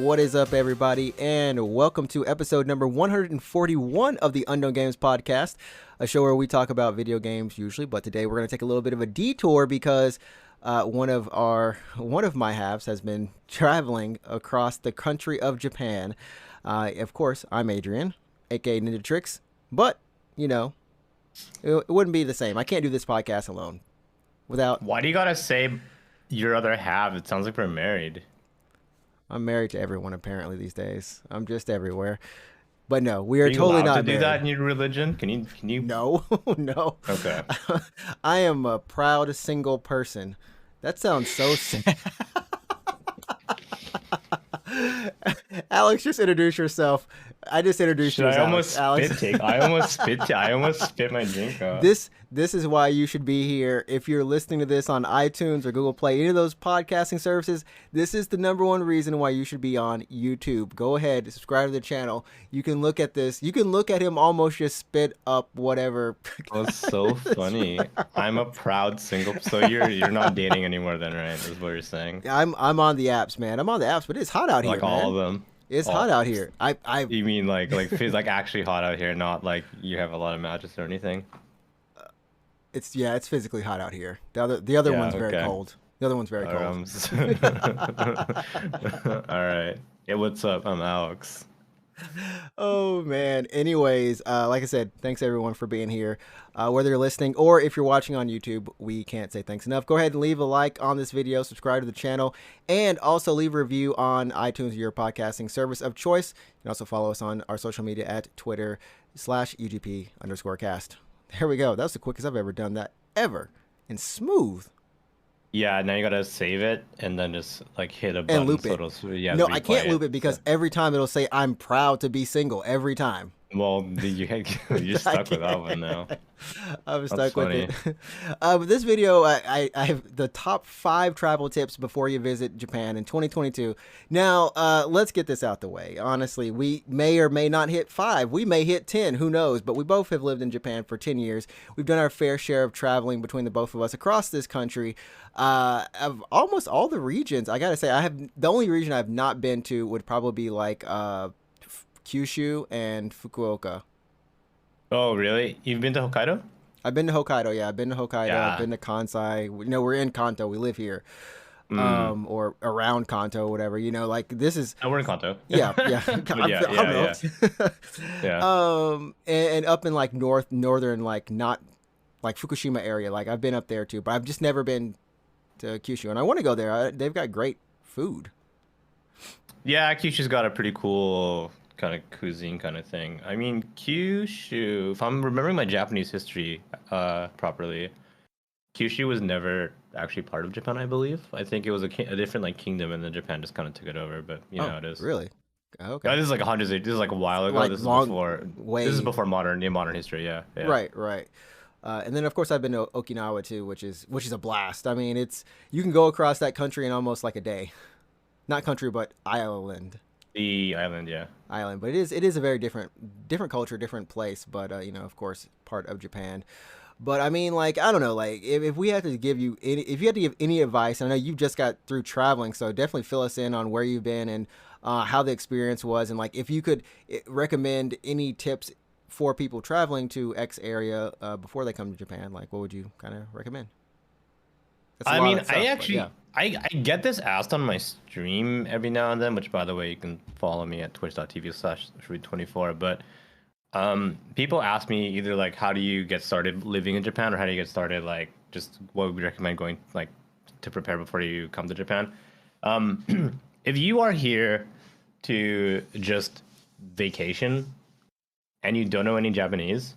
What is up, everybody, and welcome to episode number 141 of the Unknown Games Podcast, a show where we talk about video games usually, but today we're going to take a little bit of a detour because one of my halves has been traveling across the country of Japan. Of course, I'm Adrian, aka NinjaTrixta, but you know, it wouldn't be the same. I can't do this podcast alone without. Why do you gotta say your other half? It sounds like we're married. I'm married to everyone apparently these days. I'm just everywhere. But no, we are you totally allowed not to do married. that in your religion? Can you? No, no. Okay. I am a proud single person. That sounds so sad. Alex, just introduce yourself. I just introduced you as Alex. I almost spit my drink out. This is why you should be here. If you're listening to this on iTunes or Google Play, any of those podcasting services, this is the number one reason why you should be on YouTube. Go ahead, subscribe to the channel. You can look at this. You can look at him almost just spit up whatever. That's so funny. I'm a proud single. So you're not dating anymore then, right? Is what you're saying. I'm on the apps, man. I'm on the apps, but it's hot out here, like man. all of them. It's hot out here. You mean like feels like actually hot out here, not like you have a lot of matches or anything? It's physically hot out here. The other one's very cold. The other one's very cold. All right. Yeah, what's up? I'm Alex. Oh man. Anyways, like I said, thanks everyone for being here. Whether you're listening or if you're watching on YouTube, we can't say thanks enough. Go ahead and leave a like on this video, subscribe to the channel, and also leave a review on iTunes or your podcasting service of choice. You can also follow us on our social media at Twitter/UGP_cast. There we go. That was the quickest I've ever done that ever. And smooth. Yeah, now you gotta save it and then just like hit a button and loop it. No, I can't loop it because every time it'll say I'm proud to be single every time. Well, you're stuck with that one now. I'm stuck with it. With this video, I have the top 5 travel tips before you visit Japan in 2022. Now, let's get this out the way. Honestly, we may or may not hit 5. We may hit 10. Who knows? But we both have lived in Japan for 10 years. We've done our fair share of traveling between the both of us across this country. Of almost all the regions, I gotta say, the only region I've not been to would probably be like Kyushu and Fukuoka. Oh, really? You've been to Hokkaido? I've been to Hokkaido, yeah. I've been to Hokkaido. Yeah. I've been to Kansai. You know, we're in Kanto. We live here. Or around Kanto, whatever. You know, like this is... Oh, we're in Kanto. Yeah, yeah. Yeah. And up in like northern, like not... Like Fukushima area. Like I've been up there too. But I've just never been to Kyushu. And I want to go there. They've got great food. Yeah, Kyushu's got a pretty cool... kind of cuisine kind of thing. I mean, Kyushu, if I'm remembering my Japanese history properly, Kyushu was never actually part of Japan, I believe. I think it was a different like kingdom, and then Japan just kind of took it over. But you know how it is. Really? Okay. No, this is like hundreds. This is like a while ago. Like this long, is before. way... This is before modern history. Yeah. Right. And then of course I've been to Okinawa too, which is a blast. I mean, you can go across that country in almost like a day. Not country, but island. The island, yeah. Island, but it is a very different culture, different place. But you know, of course, part of Japan. But I mean, like, I don't know, like if we had to give you if you had to give any advice, I know you just got through traveling, so definitely fill us in on where you've been and how the experience was, and like if you could recommend any tips for people traveling to X area before they come to Japan, like what would you kind of recommend? I mean, I get this asked on my stream every now and then, which by the way, you can follow me at twitch.tv/Shrewd24. But people ask me either like, how do you get started living in Japan, or how do you get started, like just what would we recommend going like to prepare before you come to Japan? If you are here to just vacation and you don't know any Japanese,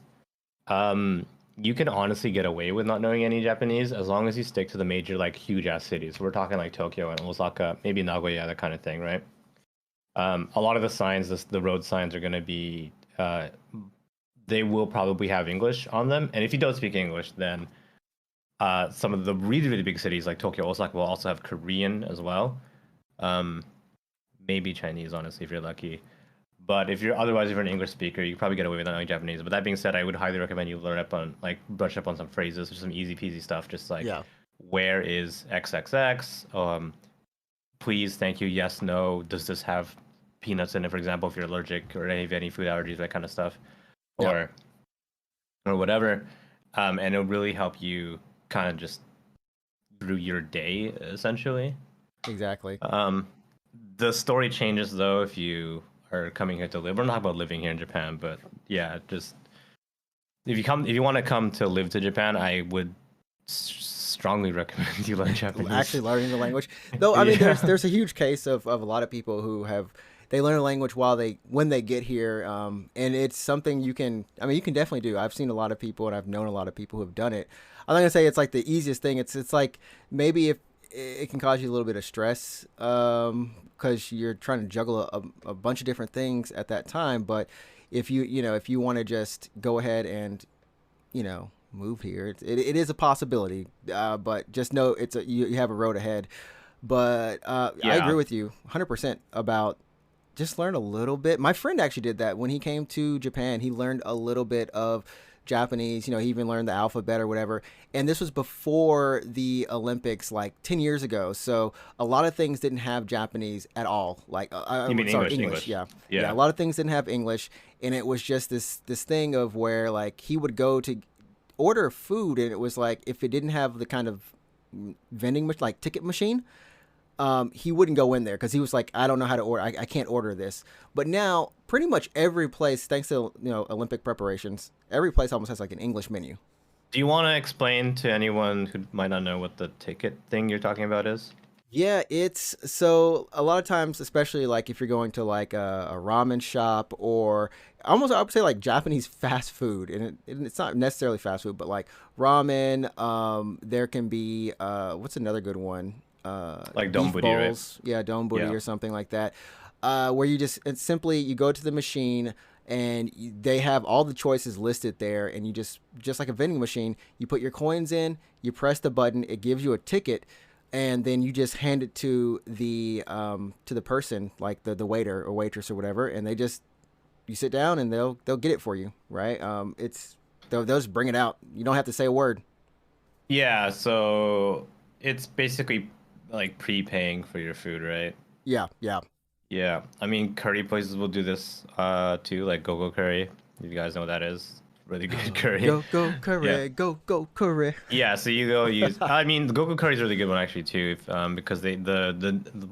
you can honestly get away with not knowing any Japanese as long as you stick to the major, like, huge ass cities. We're talking like Tokyo and Osaka, maybe Nagoya, that kind of thing, right? A lot of the signs, the road signs, are going to be they will probably have English on them, and if you don't speak English, then some of the really, really big cities like Tokyo, Osaka will also have Korean as well. Maybe Chinese, honestly, if you're lucky. But if you're otherwise, if you're an English speaker, you probably get away with not knowing Japanese. But that being said, I would highly recommend you learn up on, like, brush up on some phrases, just some easy peasy stuff, just like, where is XXX? Please, thank you, yes, no. Does this have peanuts in it, for example, if you're allergic or any food allergies, that kind of stuff, or whatever. And it'll really help you kind of just through your day, essentially. Exactly. The story changes though if you are coming here to live. We're not about living here in Japan, but yeah, just if you want to come to live to Japan, I would strongly recommend you learn Japanese. Actually learning the language. Though I mean there's a huge case of a lot of people who they learn a language when they get here, and it's something you can definitely do. I've seen a lot of people and I've known a lot of people who have done it. I'm not gonna say it's like the easiest thing. It's like maybe if it can cause you a little bit of stress because you're trying to juggle a bunch of different things at that time. But if you want to just go ahead and move here, it is a possibility. But just know you have a road ahead. But I agree with you 100% about just learn a little bit. My friend actually did that when he came to Japan. He learned a little bit of Japanese, he even learned the alphabet or whatever. And this was before the Olympics, like 10 years ago. So a lot of things didn't have Japanese at all. Like, English? Yeah. A lot of things didn't have English. And it was just this thing of where, like, he would go to order food, and it was like, if it didn't have the kind of vending, like ticket machine, he wouldn't go in there because he was like, I don't know how to order. I can't order this. But now pretty much every place, thanks to Olympic preparations, every place almost has like an English menu. Do you want to explain to anyone who might not know what the ticket thing you're talking about is? Yeah, it's so a lot of times, especially like if you're going to like a ramen shop or almost I would say like Japanese fast food, and it's not necessarily fast food, but like ramen. There can be what's another good one? Like donburi, right? Yeah, donburi or something like that, where you you go to the machine and they have all the choices listed there, and you just like a vending machine, you put your coins in, you press the button, it gives you a ticket, and then you just hand it to the person, like the waiter or waitress or whatever, and you sit down and they'll get it for you, right? They'll just bring it out. You don't have to say a word. Yeah, so it's basically like prepaying for your food, right? Yeah. Yeah. I mean, curry places will do this too, like Go Curry. If you guys know what that is. Really good curry. Go curry, yeah. Go curry. Yeah, so you go use. I mean, the Go curry is a really good one actually too, because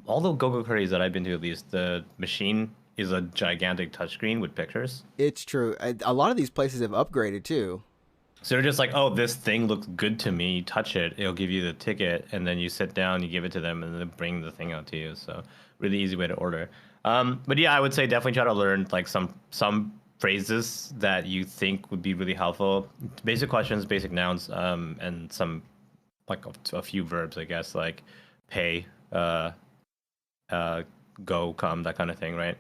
all the Go curries that I've been to, at least the machine is a gigantic touchscreen with pictures. It's true. A lot of these places have upgraded too. So they're just like, oh, this thing looks good to me. You touch it, it'll give you the ticket, and then you sit down, you give it to them, and they bring the thing out to you. So really easy way to order. But yeah, I would say definitely try to learn like some phrases that you think would be really helpful. Basic questions, basic nouns, and some like a few verbs, I guess, like pay, go, come, that kind of thing, right?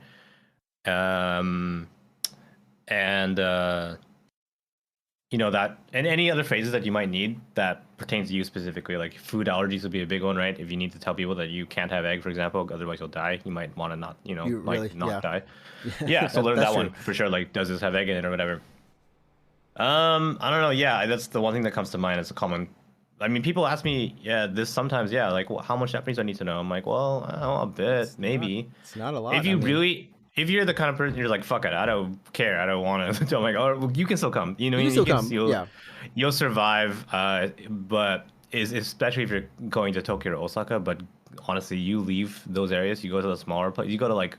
That, and any other phrases that you might need that pertains to you specifically, like food allergies would be a big one, right? If you need to tell people that you can't have egg, for example, otherwise you'll die, you might want to not, die. Yeah, so learn that one for sure. Like, does this have egg in it or whatever? I don't know. Yeah, that's the one thing that comes to mind. It's a common. I mean, people ask me, sometimes, like, well, how much Japanese do I need to know? I'm like, well, I don't know, a bit, maybe. It's not a lot. If you're the kind of person you're like, fuck it, I don't care, I don't want to. I'm like, oh, well, you can still come. You can still come. You'll survive. But especially if you're going to Tokyo or Osaka. But honestly, you leave those areas, you go to the smaller place. You go to like,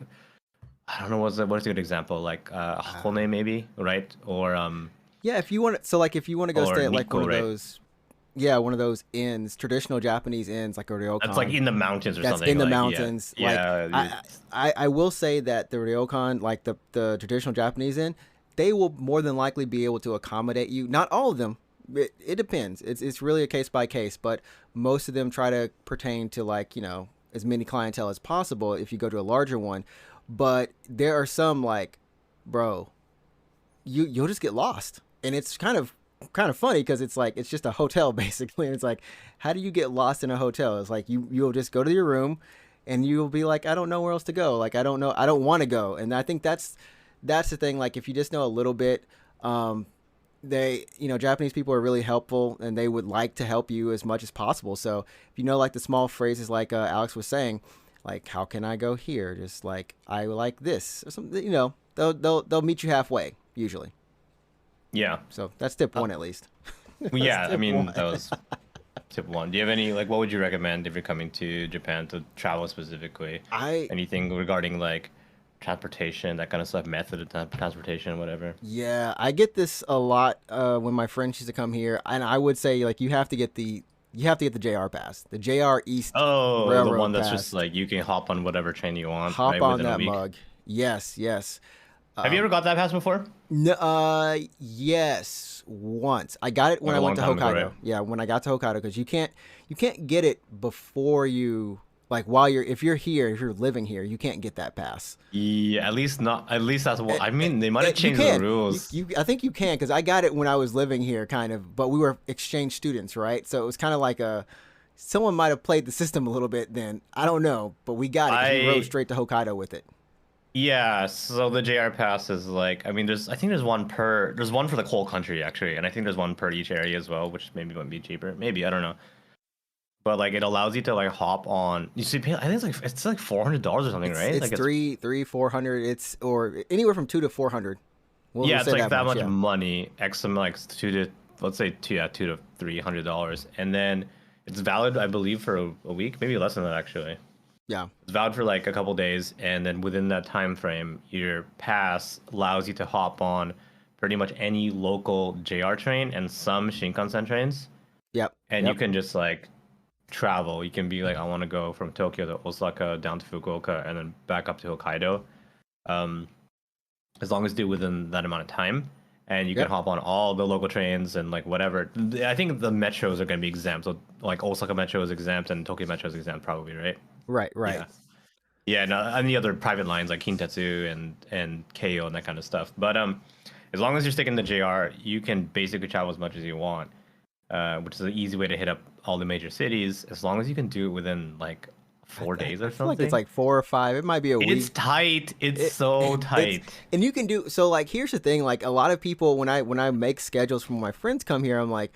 I don't know what's a good example, like Hakone maybe, right? Or if you want to go stay at like one of those. Yeah, one of those inns, traditional Japanese inns, like a ryokan. That's like in the mountains or something. That's in the mountains. Yeah. I will say that the ryokan, like the traditional Japanese inn, they will more than likely be able to accommodate you. Not all of them. It depends. It's really a case by case, but most of them try to pertain to like, as many clientele as possible if you go to a larger one. But there are some like, bro, you'll just get lost, and it's kind of funny because it's like it's just a hotel basically. And it's like, how do you get lost in a hotel? It's like you'll just go to your room, and you'll be like, I don't know where else to go. Like I don't know, I don't want to go. And I think that's the thing. Like if you just know a little bit, they Japanese people are really helpful, and they would like to help you as much as possible. So if you know like the small phrases like Alex was saying, like how can I go here, just like I like this or something, they'll meet you halfway usually. Yeah. So that's tip one at least. Well, yeah, I mean one. that was tip one. Do you have any like what would you recommend if you're coming to Japan to travel specifically? I Anything regarding like transportation, that kind of stuff, method of transportation, whatever. Yeah, I get this a lot when my friends used to come here, and I would say like you have to get the JR pass, the JR East Oh, the one Railroad that's just pass. like you can hop on whatever train you want, Hop right, on within a that week. mug. Yes, yes. Have you ever got that pass before? Yes, once. I got it when Like I a went long to time ago, right? Hokkaido. Yeah, when I got to Hokkaido, because you can't get it before you like while you're if you're here, if you're living here, you can't get that pass. Yeah, at least not. At least that's what I mean. They might have You changed the can. rules. I think you can because I got it when I was living here, kind of. But we were exchange students, right? So it was kind of like a someone might have played the system a little bit. Then I don't know, but we got it because we rode I straight to Hokkaido with it. Yeah. So the JR pass is like, I mean, I think there's one for the whole country actually, and I think there's one per each area as well, which maybe might be cheaper. Maybe I don't know. But like it allows you to like hop on. You see, I think it's like $400 or something, right? It's Like it's 400. It's or anywhere from 200 to 400. yeah, We'll it's say like that that much. much Yeah, money. X some like two to let's say $200 to $300, and then it's valid, I believe, for a week, maybe less than that actually. yeah. It's valid for like a couple days, and then within that time frame, your pass allows you to hop on pretty much any local JR train and some Shinkansen trains, Yep. and you Yep. can just like travel. You can be like, I want to go from Tokyo to Osaka down to Fukuoka and then back up to Hokkaido. Um, as long as you do within that amount of time, and you can Yep. hop on all the local trains and like whatever. I think the metros are going to be exempt. So like Osaka Metro is exempt and Tokyo Metro is exempt, probably, right? Right. Right. Yeah. Yeah, no, and the other private lines like Kintetsu and Keio and that kind of stuff. But as long as you're sticking to JR, you can basically travel as much as you want, which is an easy way to hit up all the major cities. As long as you can do it within like 4 days I or feel like it's something. like 4 or 5. It might be a It's week. tight. It's It, so it's tight. and you can do so. Like here's the thing. Like a lot of people, when I make schedules from when my friends come here, I'm like,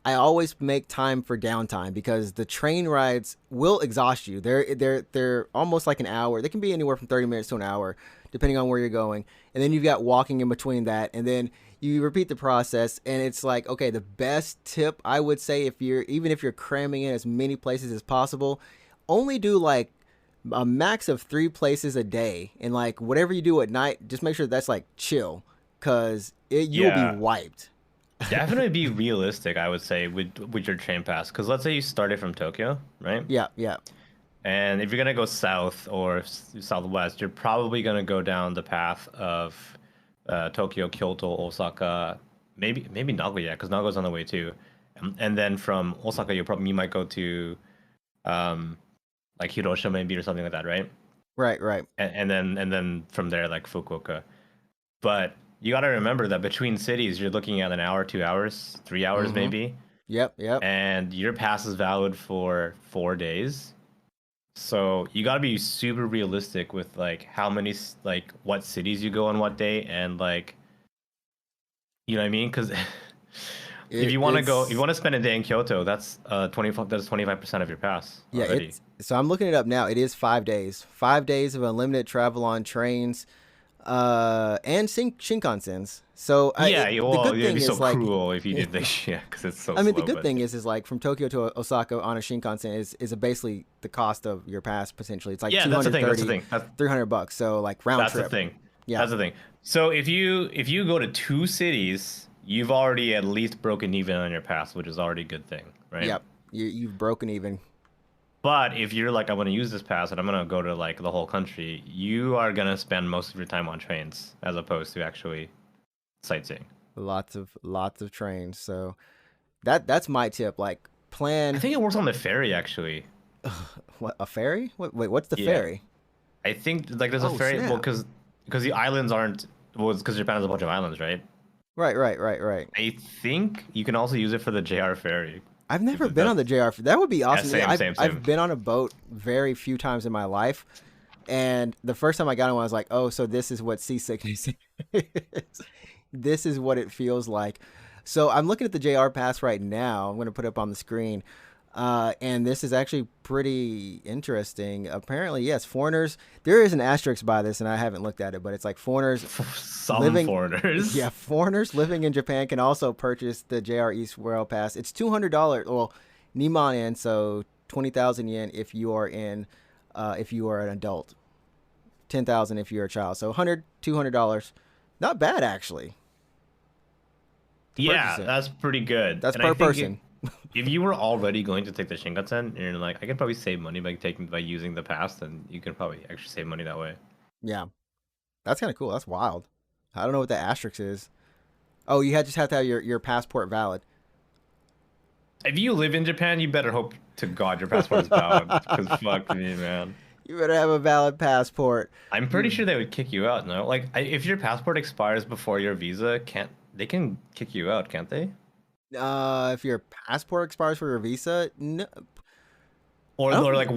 I always make time for downtime because the train rides will exhaust you. They're almost like an hour. They can be anywhere from 30 minutes to an hour, depending on where you're going. And then you've got walking in between that, and then you repeat the process. And it's like, okay, the best tip I would say if you're cramming in as many places as possible, only do like a max of 3 places a day, and like whatever you do at night, just make sure that's like chill, cause you will be Yeah. wiped. Definitely be realistic, I would say, with your train pass. Because let's say you started from Tokyo, right? Yeah, yeah. And if you're gonna go south or southwest, you're probably gonna go down the path of Tokyo, Kyoto, Osaka, maybe Nagoya, because Nagoya's on the way too. And then from Osaka, you might go to um, like Hiroshima maybe or something like that, right? Right, right. And then from there like Fukuoka. But you got to remember that between cities, you're looking at an hour, 2 hours, 3 hours Mm-hmm. maybe, Yep, yep. and your pass is valid for 4 days. So you got to be super realistic with like how many like what cities you go on what day, and like you know what I mean? Because if It, you want to go, if you it's want to spend a day in Kyoto, that's 25% of your pass yeah. already. It's so I'm looking it up now. It is 5 days. 5 days of unlimited travel on trains, and Shinkansens. So Yeah, the well, good it'd thing be so is like, cruel if you did this, yeah, because it's so I mean, the slow. good But thing is like from Tokyo to Osaka on a Shinkansen is basically the cost of your pass potentially. It's like yeah, two that's the hundred thing. That's the thirty, thing. That's, 300 bucks. So like round that's the trip. thing. Yeah. That's the thing. So if you go to two cities, you've already at least broken even on your pass, which is already a good thing, right? Yep. You've broken even. But if you're like, I'm gonna use this pass and I'm gonna go to like the whole country, you are gonna spend most of your time on trains as opposed to actually sightseeing. Lots of trains. So that's my tip. Like I plan think it works on the ferry actually. what, a ferry? Wait, what's the Yeah. ferry? I think like there's a Oh ferry. Well, snap! because the islands aren't. Well, it's because Japan has a bunch of islands, right? Right. I think you can also use it for the JR ferry. I've never been on the That's JR. That would be yeah, awesome. Yeah, same, I've same, same. I've been on a boat very few times in my life, and the first time I got on, I was like, oh, so this is what seasickness is. This is what it feels like. So I'm looking at the JR Pass right now. I'm going to put it up on the screen. And this is actually pretty interesting. Apparently, yes, foreigners. There is an asterisk by this, and I haven't looked at it, but it's like foreigners Some living. foreigners. Yeah, foreigners living in Japan can also purchase the JR East Rail Pass. It's $200. Well, Niman yen, so 20,000 yen if you are if you are an adult. 10,000 if you're a child. So $200. Not bad actually. Yeah, that's pretty good. That's And per I think person. if you were already going to take the Shinkansen, and you're like, I can probably save money by using the pass, then you can probably actually save money that way. Yeah, that's kind of cool. That's wild. I don't know what the asterisk is. Oh, just have to have your passport valid. If you live in Japan, you better hope to God your passport is valid. Because fuck me, man. You better have a valid passport. I'm pretty sure they would kick you out. No, like if your passport expires before your visa, they can kick you out, can't they? If your passport expires for your visa, no. Or like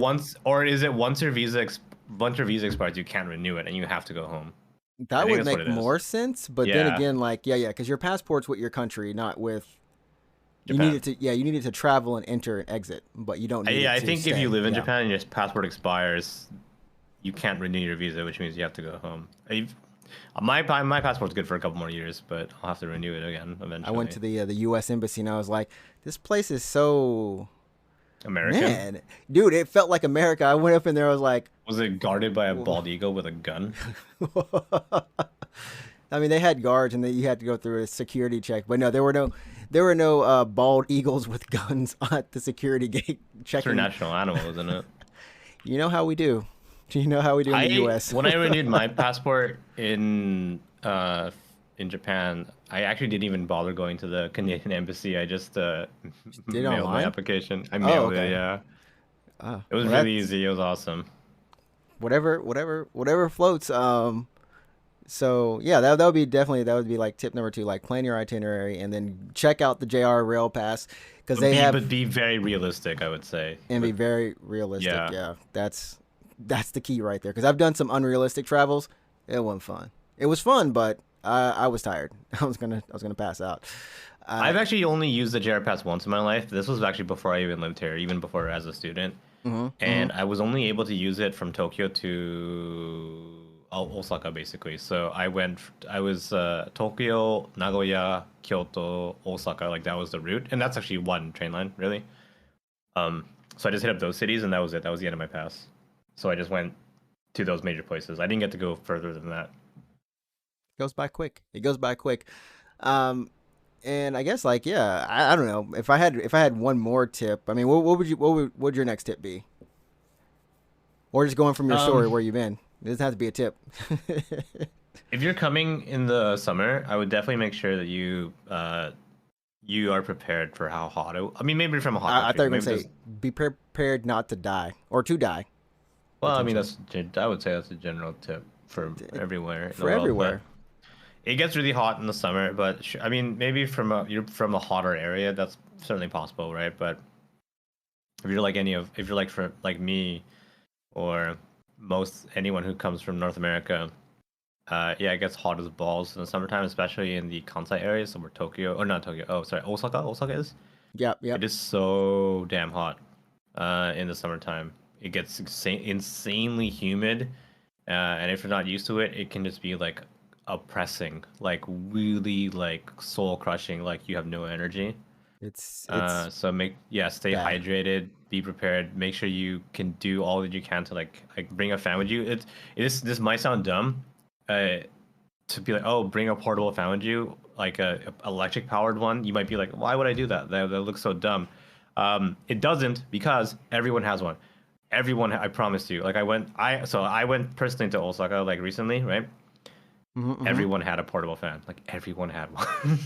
or is it once your visa expires, you can't renew it and you have to go home? That would make more sense. But then again, like yeah, because your passport's with your country, not with. Japan. You needed to travel and enter and exit, but you don't need I to think stay. If you live in Japan and your passport expires, you can't renew your visa, which means you have to go home. My passport's good for a couple more years, but I'll have to renew it again eventually. I went to the U.S. Embassy and I was like, this place is so American. Man, dude, it felt like America. I went up in there, I was like, was it guarded by a bald eagle with a gun? I mean, they had guards and you had to go through a security check, but no, there were no bald eagles with guns at the security gate checking. It's a national animal, isn't it? You know how we do. You know how we do in the U.S. When I renewed my passport in Japan, I actually didn't even bother going to the Canadian embassy. I just mailed my application. I mailed it. Yeah, it was really easy. It was awesome. Whatever floats. So yeah, that would be like tip number 2, like plan your itinerary and then check out the JR Rail Pass because but be very realistic, I would say, and be very realistic. Yeah, that's the key right there. Because I've done some unrealistic travels. It wasn't fun. It was fun, but I was tired. I was gonna pass out. I've actually only used the JR Pass once in my life. This was actually before I even lived here, even before as a student. And I was only able to use it from Tokyo to Osaka, basically. So I was Tokyo, Nagoya, Kyoto, Osaka. Like that was the route, and that's actually one train line, really. So I just hit up those cities, and that was it. That was the end of my pass. So I just went to those major places. I didn't get to go further than that. It goes by quick. And I guess like I don't know if I had one more tip. I mean, what would your next tip be? Or just going from your story where you've been. It doesn't have to be a tip. If you're coming in the summer, I would definitely make sure that you are prepared for how hot it. I mean, maybe from a hot country. I thought you were going to say be prepared not to die or to die. Well, I mean, I would say that's a general tip for everywhere. For everywhere. It gets really hot in the summer, but I mean, maybe you're from a hotter area, that's certainly possible, right? But if you're like me, or anyone who comes from North America, it gets hot as balls in the summertime, especially in the Kansai area, so where Osaka is. Yeah. It is so damn hot in the summertime. It gets insanely humid, and if you're not used to it, it can just be like oppressing, like really like soul crushing, like you have no energy. It's so stay hydrated, be prepared, make sure you can do all that you can to like bring a fan with you. This might sound dumb to be like, oh, bring a portable fan with you, like a electric powered one. You might be like, why would I do that? That looks so dumb. It doesn't, because everyone has one. Everyone, I promise you. Like I went personally to Osaka like recently, right? Everyone had a portable fan. Like everyone had one.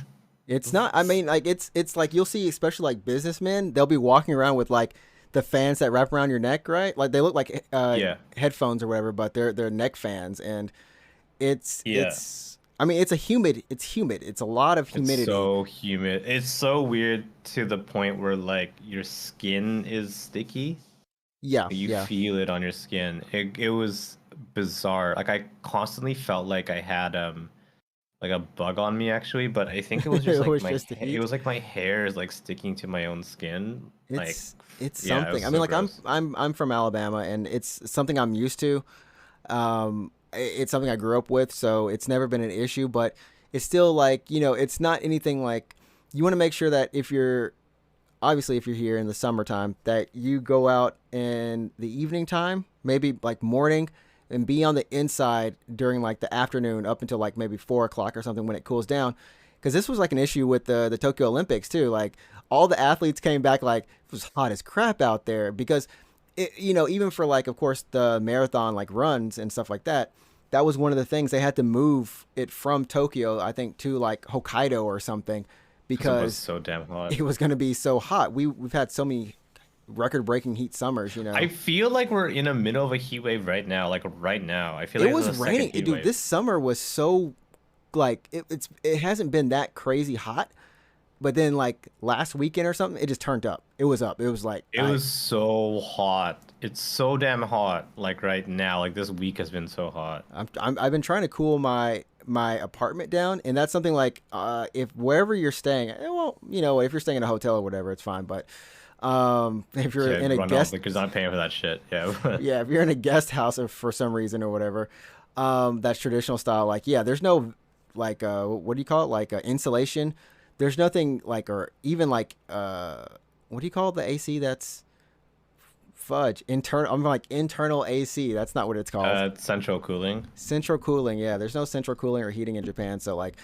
It's not. I mean, like it's like you'll see, especially like businessmen. They'll be walking around with like the fans that wrap around your neck, right? Like they look like Yeah. headphones or whatever, but they're neck fans, and Yeah. I mean, it's humid. It's a lot of It's humidity. so humid. It's so weird to the point where like your skin is sticky. Yeah, You yeah. feel it on your skin. It was bizarre. Like I constantly felt like I had like a bug on me actually, but I think it was just It like was just the it heat. was like my hair is like sticking to my own skin. Like It's yeah, it was something. I mean, so like gross. I'm from Alabama, and it's something I'm used to. It's something I grew up with, so it's never been an issue. But it's still like, it's not anything like, you want to make sure that if you're obviously if you're here in the summertime, that you go out in the evening time, maybe like morning, and be on the inside during like the afternoon up until like maybe 4 o'clock or something when it cools down. Because this was like an issue with the Tokyo Olympics too. Like all the athletes came back like it was hot as crap out there because even for like, of course, the marathon like runs and stuff like that, that was one of the things they had to move it from Tokyo, I think, to like Hokkaido or something Because it was because so damn hot. it was going to be so hot. We've had so many record-breaking heat summers, I feel like we're in the middle of a heat wave right now. Like right now, I feel It like this is was a second raining, heat dude. wave. This summer was so like it hasn't been that crazy hot, but then like last weekend or something, it just turned up. It was up. It was like It was so hot. It's so damn hot. Like right now, like this week has been so hot. I've been trying to cool my apartment down, and that's something like if wherever you're staying, well, if you're staying in a hotel or whatever, it's fine. But if you're Yeah, in a run off guest, because I'm not paying for that shit. Yeah. yeah, if you're in a guest house for some reason or whatever, that's traditional style. Like, yeah, there's no like what do you call it? Like insulation. There's nothing like, or even like what do you call the AC? That's fudge internal. I'm like internal AC. That's not what it's called. Central cooling. Central cooling. Yeah, there's no central cooling or heating in Japan. So like,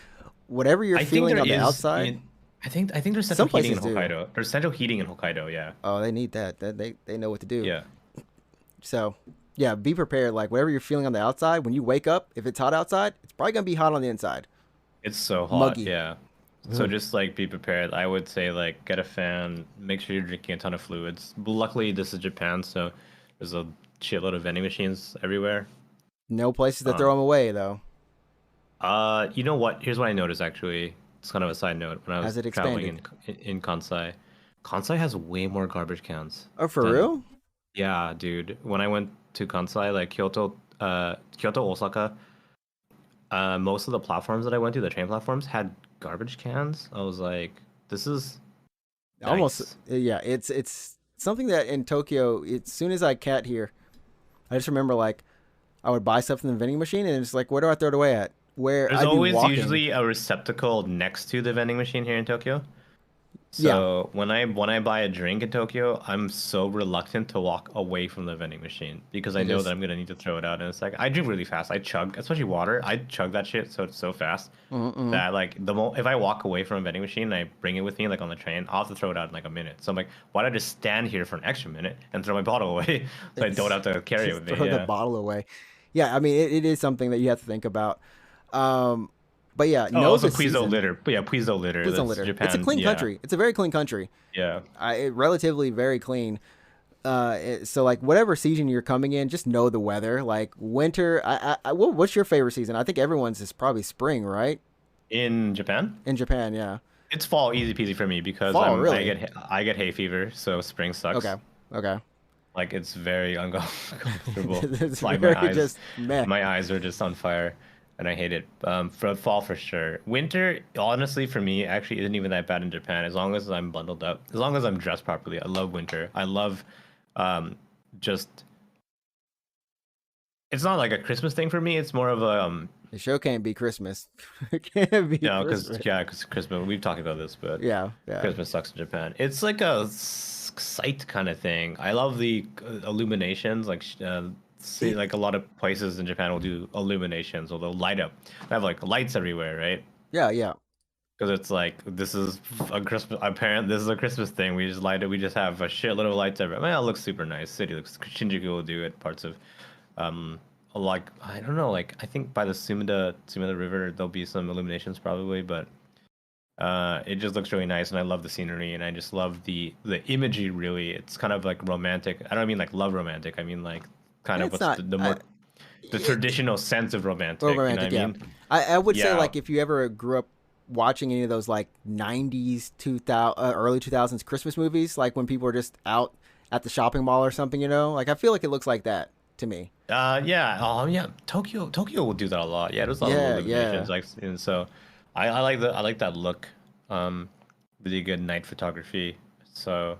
whatever you're I think feeling there on the is outside, in I think there's central some heating in places do. Hokkaido. There's central heating in Hokkaido, yeah. Oh, they need that. They know what to do. Yeah. So, yeah, be prepared. Like whatever you're feeling on the outside, when you wake up, if it's hot outside, it's probably gonna be hot on the inside. It's so hot, Muggy. yeah. So just like be prepared. I would say like get a fan, make sure you're drinking a ton of fluids. Luckily this is Japan, so there's a shitload of vending machines everywhere. No places to throw Um, them away though. you know what? Here's what I noticed actually. It's kind of a side note when I Has was it traveling expanded? in Kansai. Kansai has way more garbage cans Oh, for than real? yeah, dude. When I went to Kansai, like Kyoto, Osaka, most of the platforms that I went to, the train platforms, had garbage cans. I was like, this is Almost. nice. Yeah. It's something that in Tokyo, as soon as I cat here, I just remember like I would buy stuff from the vending machine, and it's like, where do I throw it away at? Where There's I'd be always walking. usually a receptacle next to the vending machine here in Tokyo. Yeah. So when I buy a drink in Tokyo, I'm so reluctant to walk away from the vending machine because I You know that just. I'm gonna need to throw it out. And it's like I drink really fast. I chug, especially water. I chug that shit so it's so fast Mm-mm. that like if I walk away from a vending machine and I bring it with me like on the train, I'll have to throw it out in like a minute. So I'm like, why don't I just stand here for an extra minute and throw my bottle away so I don't It's have to carry it just with me? throw the Yeah. bottle away. Yeah. I mean, it is something that you have to think about. Um, but yeah, Oh, know also the please don't season. litter. But yeah, please don't litter. Please don't That's litter. It's a Japan. clean Yeah. country. It's a very clean country. Yeah. Relatively very clean. So like whatever season you're coming in, just know the weather. Like winter. What's your favorite season? I think everyone's is probably spring, right? In Japan? In Japan, yeah. It's fall easy peasy for me because Fall, I really? get hay fever, so spring Okay, sucks. okay. Like it's very uncomfortable. It's Like very just meh. my eyes are just on fire, and I hate it. For fall for sure. Winter, honestly, for me, actually isn't even that bad in Japan. As long as I'm bundled up, as long as I'm dressed properly. I love winter. I love, um, just it's not like a Christmas thing for me. It's more of a The show can't be Christmas. It can't be because Christmas. yeah, because Christmas. We've talked about this, but Yeah, yeah. Christmas sucks in Japan. It's like a sight kind of thing. I love the illuminations. Like, see, It, like a lot of places in Japan will do illuminations, or they'll light up. They have like lights everywhere, right? yeah, yeah. Because it's like this is a Christmas. Apparent this is a Christmas thing. We just light it. We just have a shitload of lights everywhere. I mean, it looks super nice. City looks. Shinjuku will do it. Parts of, um, like I don't know. Like I think by the Sumida River there'll be some illuminations probably, but It just looks really nice, and I love the scenery, and I just love the imagery. Really, it's kind of like romantic. I don't mean like love romantic. I mean like kind of It's what's not. the more the It, traditional sense of Or romantic. You know what I romantic, yeah. mean? I would say Yeah. like if you ever grew up watching any of those like '90s, 2000, early 2000s Christmas movies, like when people were just out at the shopping mall or something, you know, like I feel like it looks like that to me. Yeah. Oh, yeah. Tokyo will do that a lot. Yeah, there's a lot of Yeah, illuminations, yeah. like, and so I like that look. Um, really good night photography. So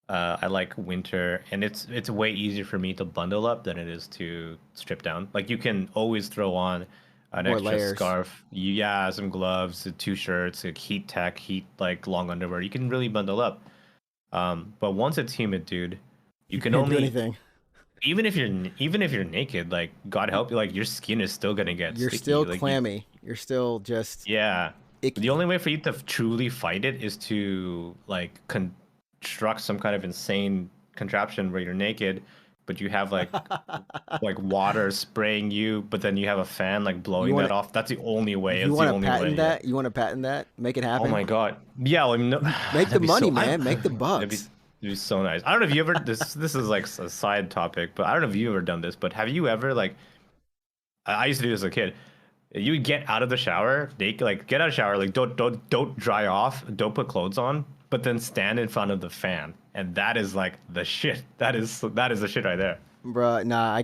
I like winter, and it's way easier for me to bundle up than it is to strip down. Like you can always throw on an More extra layers. scarf, yeah, some gloves, two shirts, like heat tech, heat like long underwear. You can really bundle up. But once it's humid, dude, you You can can't do only anything. even if you're naked, like God help you, like your skin is still gonna get You're sticky. still Like you, clammy. You're still just yeah. The icky. only way for you to truly fight it is to like construct some kind of insane contraption where you're naked, but you have like water spraying you, but then you have a fan like You blowing want that to off. That's the only way. you It's want the to only way. patent Yeah. that? You want to patent that? Make it Oh happen? my God. Yeah. Well, no, Make the that'd be money, so. I man. Make the that'd bucks. be so nice. I don't know if you ever this is like a side topic, but I don't know if you ever done this, but have you ever like I used to do this as a kid. You would get out of the shower, like get out of the shower, like don't dry off, don't put clothes on, but then stand in front of the fan, and that is like the shit. That is the shit right there. Bruh, nah,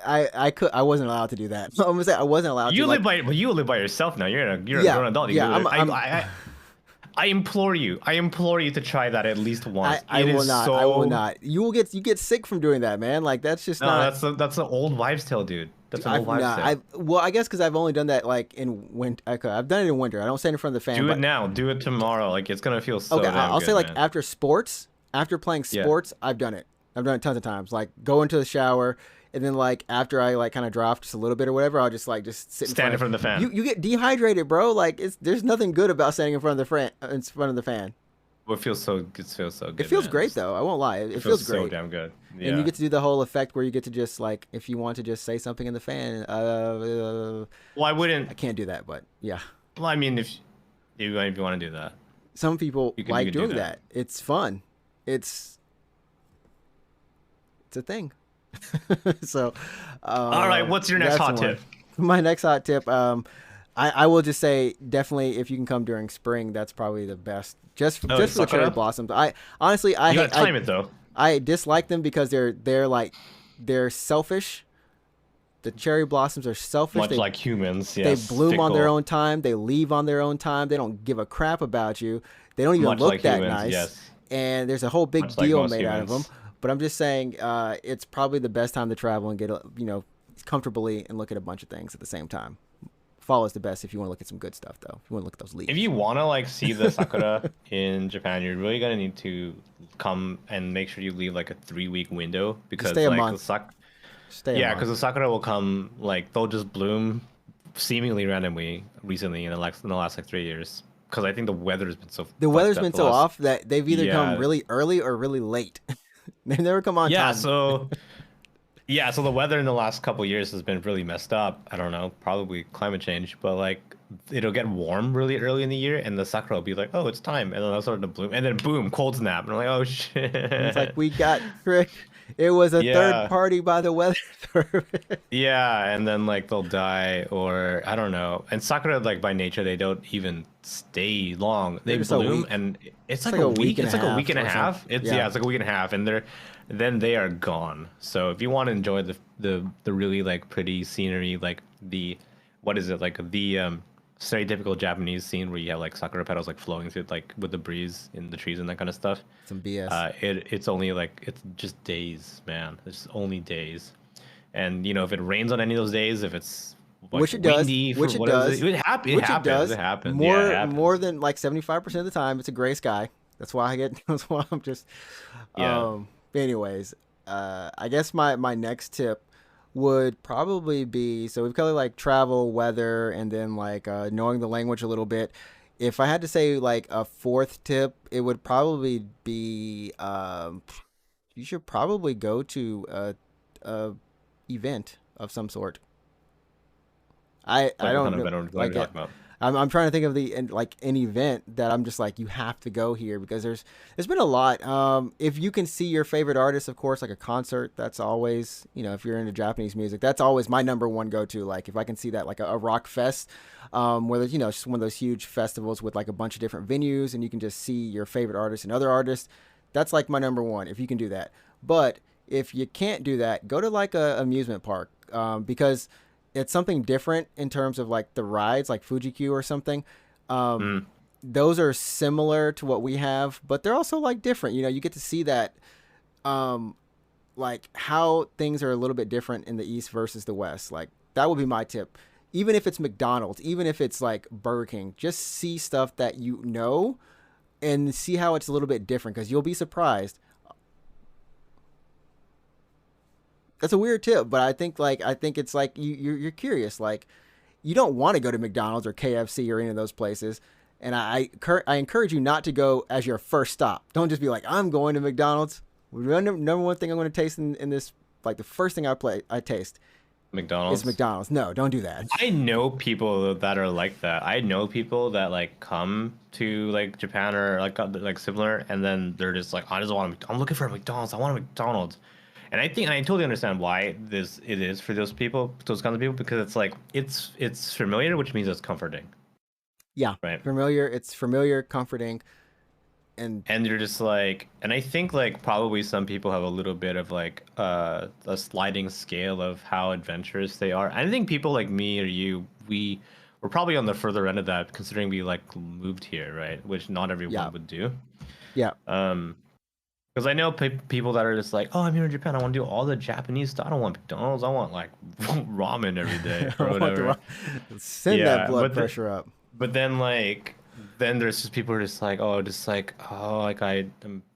I wasn't allowed to do that. I'm gonna say I wasn't allowed to. You live Like, by, but you live by yourself now. You're a yeah, grown adult. You yeah, can do I'm, it. I'm, I implore you. I implore you to try that at least once. I It will is not. I will so. not. You get sick from doing that, man. Like, that's just No, not. that's an old wives' tale, dude. That's an old wives' tale. Well, I guess because I've only done that like in winter. I've done it in winter. I don't stand in front of the fan, Do it but now. Do it tomorrow. Like it's gonna feel okay, so damn I'll say good, like man. after sports, after playing Yeah. sports, I've done it. I've done it tons of times. Like go into the shower, and then like after I like kind of dry off just a little bit or whatever, I'll just sit in Stand front in of front of the fan. you get dehydrated, bro. Like there's nothing good about standing in front of the fan. It feels so It good, feels man. great though. I won't lie. It It feels feels so great. damn good. And you Yeah. get to do the whole effect where you get to just like if you want to just say something in the fan. Well, I wouldn't. I can't do that, but yeah, Well, I mean, if you want to do that, some people you like can do doing that. that. It's fun. It's it's a thing. So, All right. What's your next that's hot one. tip? My next hot tip. I will just say definitely if you can come during spring, that's probably the best. Oh, Just for the cherry sakura. blossoms. I honestly You gotta time it though. I dislike them because they're selfish. The cherry blossoms are selfish. Much like humans, They yes, bloom on their fickle. own time. They leave on their own time. They don't give a crap about you. They don't even Much look like that humans, nice. yes. And there's a whole big Much like deal most made out of them. humans. But I'm just saying, it's probably the best time to travel and get, comfortably and look at a bunch of things at the same time. Fall is the best if you want to look at some good stuff, though. If you want to look at those If leaves. you wanna like see the sakura in Japan, you're really gonna need to come and make sure you leave like a 3 week window Just because stay a like month. Stay a yeah, month. because the sakura will come like they'll just bloom seemingly randomly recently in the last like 3 years. Because I think the weather has been so The fucked weather's up been the so last off that they've either come yeah really early or really late. They never come on yeah time. so yeah so the weather in the last couple years has been really messed up. I don't know, probably climate change, but like it'll get warm really early in the year and the sakura will be like, oh, it's time, and then they'll start to bloom and then boom, cold snap, and I'm like, oh And it's like shit. we got tricked. It was a third Yeah. party by the weather service. Yeah, and then like they'll die or I don't know. And sakura like by nature they don't even stay long. They're They just a bloom week. and it's It's like like a a week. week and a It's like a week half and a or something. half. It's Yeah. yeah, it's like a week and a half and then they are gone. So if you want to enjoy the really like pretty scenery, like the what is it? Like the stereotypical Japanese scene where you have like sakura petals like flowing through like with the breeze in the trees and that kind of stuff. Some BS. It's only like it's just days, man. It's only days. And you know, if it rains on any of those days, if it's like Which it does. windy for Which it whatever, does. it Which it happens. It does. happens. Yeah, it More happens. than like 75% of the time, it's a gray sky. That's why I get. That's why I'm just. Yeah. Anyways, I guess my next tip would probably be so we've covered like travel, weather, and then like knowing the language a little bit. If I had to say like a fourth tip, it would probably be you should probably go to a event of some sort. I Like what don't kind of know event are we like talking about? I'm trying to think of like an event that I'm just like, you have to go here, because there's been a lot. If you can see your favorite artist, of course, like a concert, that's always, if you're into Japanese music, that's always my number one go to. Like if I can see that, like a rock fest, where there's just one of those huge festivals with like a bunch of different venues, and you can just see your favorite artists and other artists. That's like my number one if you can do that. But if you can't do that, go to like a amusement park, because it's something different in terms of like the rides, like Fuji Q or something. Those are similar to what we have, but they're also like different. You get to see that, like how things are a little bit different in the East versus the West. Like that would be my tip. Even if it's McDonald's, even if it's like Burger King, just see stuff that and see how it's a little bit different, because you'll be surprised. That's a weird tip, but I think it's like you're curious. Like you don't want to go to McDonald's or KFC or any of those places, and I encourage you not to go as your first stop. Don't just be like, I'm going to McDonald's. Number one thing I'm going to taste in this, like the first thing I taste, McDonald's. It's McDonald's. No, don't do that. I know people that are like that. I know people that like come to like Japan or like similar, and then they're just like, I'm looking for a McDonald's. I want a McDonald's. And I totally understand why it is for those kinds of people, because it's like it's familiar, which means it's comforting. Yeah, right. Familiar. It's familiar, comforting, and you're just like, and I think like probably some people have a little bit of like a sliding scale of how adventurous they are. I think people like me or you, we're probably on the further end of that, considering we like moved here, right? Which not everyone would do. Yeah. Because I know people that are just like, oh, I'm here in Japan. I want to do all the Japanese stuff. I don't want McDonald's. I want like ramen every day or whatever. Send that blood pressure up. But then then there's just people who are just like, I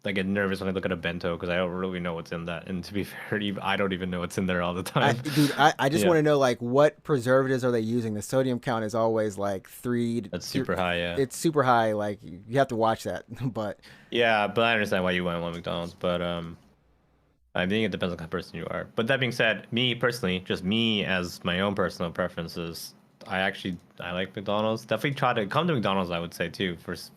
get nervous when I look at a bento because I don't really know what's in that. And to be fair, I don't even know what's in there all the time. I just want to know like what preservatives are they using? The sodium count is always like 3. That's super high, yeah. It's super high. Like you have to watch that. But yeah, but I understand why you wouldn't want McDonald's. But I think it depends on the kind of person you are. But that being said, me personally, just me as my own personal preferences, I like McDonald's. Definitely try to come to McDonald's, I would say too,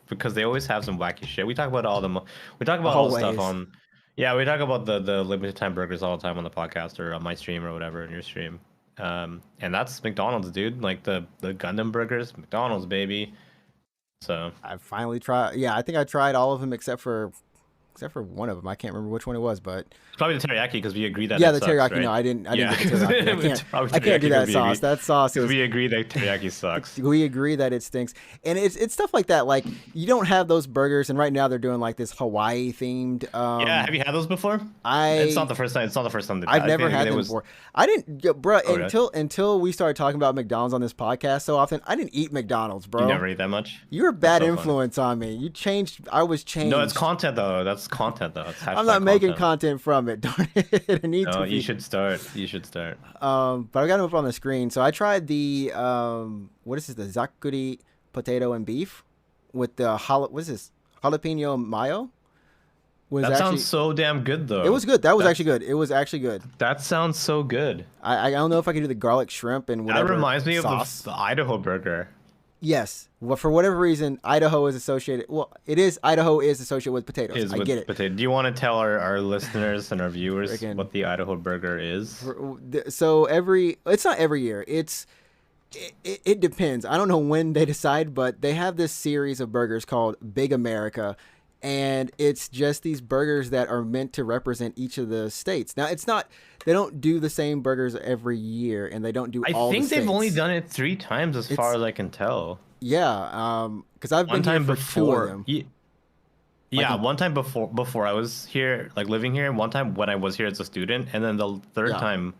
because they always have some wacky shit. We talk about all the stuff on, we talk about the limited time burgers all the time on the podcast or on my stream or whatever in your stream. And that's McDonald's, dude. Like the Gundam burgers, McDonald's, baby. So I finally tried. Yeah, I think I tried all of them except for one of them. I can't remember which one it was, but it's probably the teriyaki, because we agreed that the teriyaki. Right? No, I didn't get the teriyaki. I can't do that sauce. That sauce is. We agree that teriyaki sucks. We agree that it stinks, and it's stuff like that. Like you don't have those burgers, and right now they're doing like this Hawaii themed. Have you had those before? It's not the first time. I've never had them before. I didn't, bro. Until we started talking about McDonald's on this podcast so often, I didn't eat McDonald's, bro. You never eat that much. You're a bad influence on me. You changed. I was changed. No, it's content though. That's content though. I'm not making content from it. Darn it! I need to. You should start. But I got them up on the screen. So I tried the what is this? The zakuri potato and beef with the what is this? Jalapeno mayo. That sounds so damn good though. It was good. That was actually good. It was actually good. That sounds so good. I don't know if I can do the garlic shrimp and whatever. That reminds me sauce. of the Idaho burger. Yes. Well, for whatever reason, Idaho is associated. Well, Idaho is associated with potatoes. I get it. Do you want to tell our listeners and our viewers what the Idaho burger is? So it's not every year. It depends. I don't know when they decide, but they have this series of burgers called Big America. And it's just these burgers that are meant to represent each of the states. Now, they don't do the same burgers every year, and they don't do all the states. I think they've only done it 3 times as far as I can tell. Yeah, because I've been here for 2 of them. Yeah, one time before I was here, like living here, one time when I was here as a student, and then the third time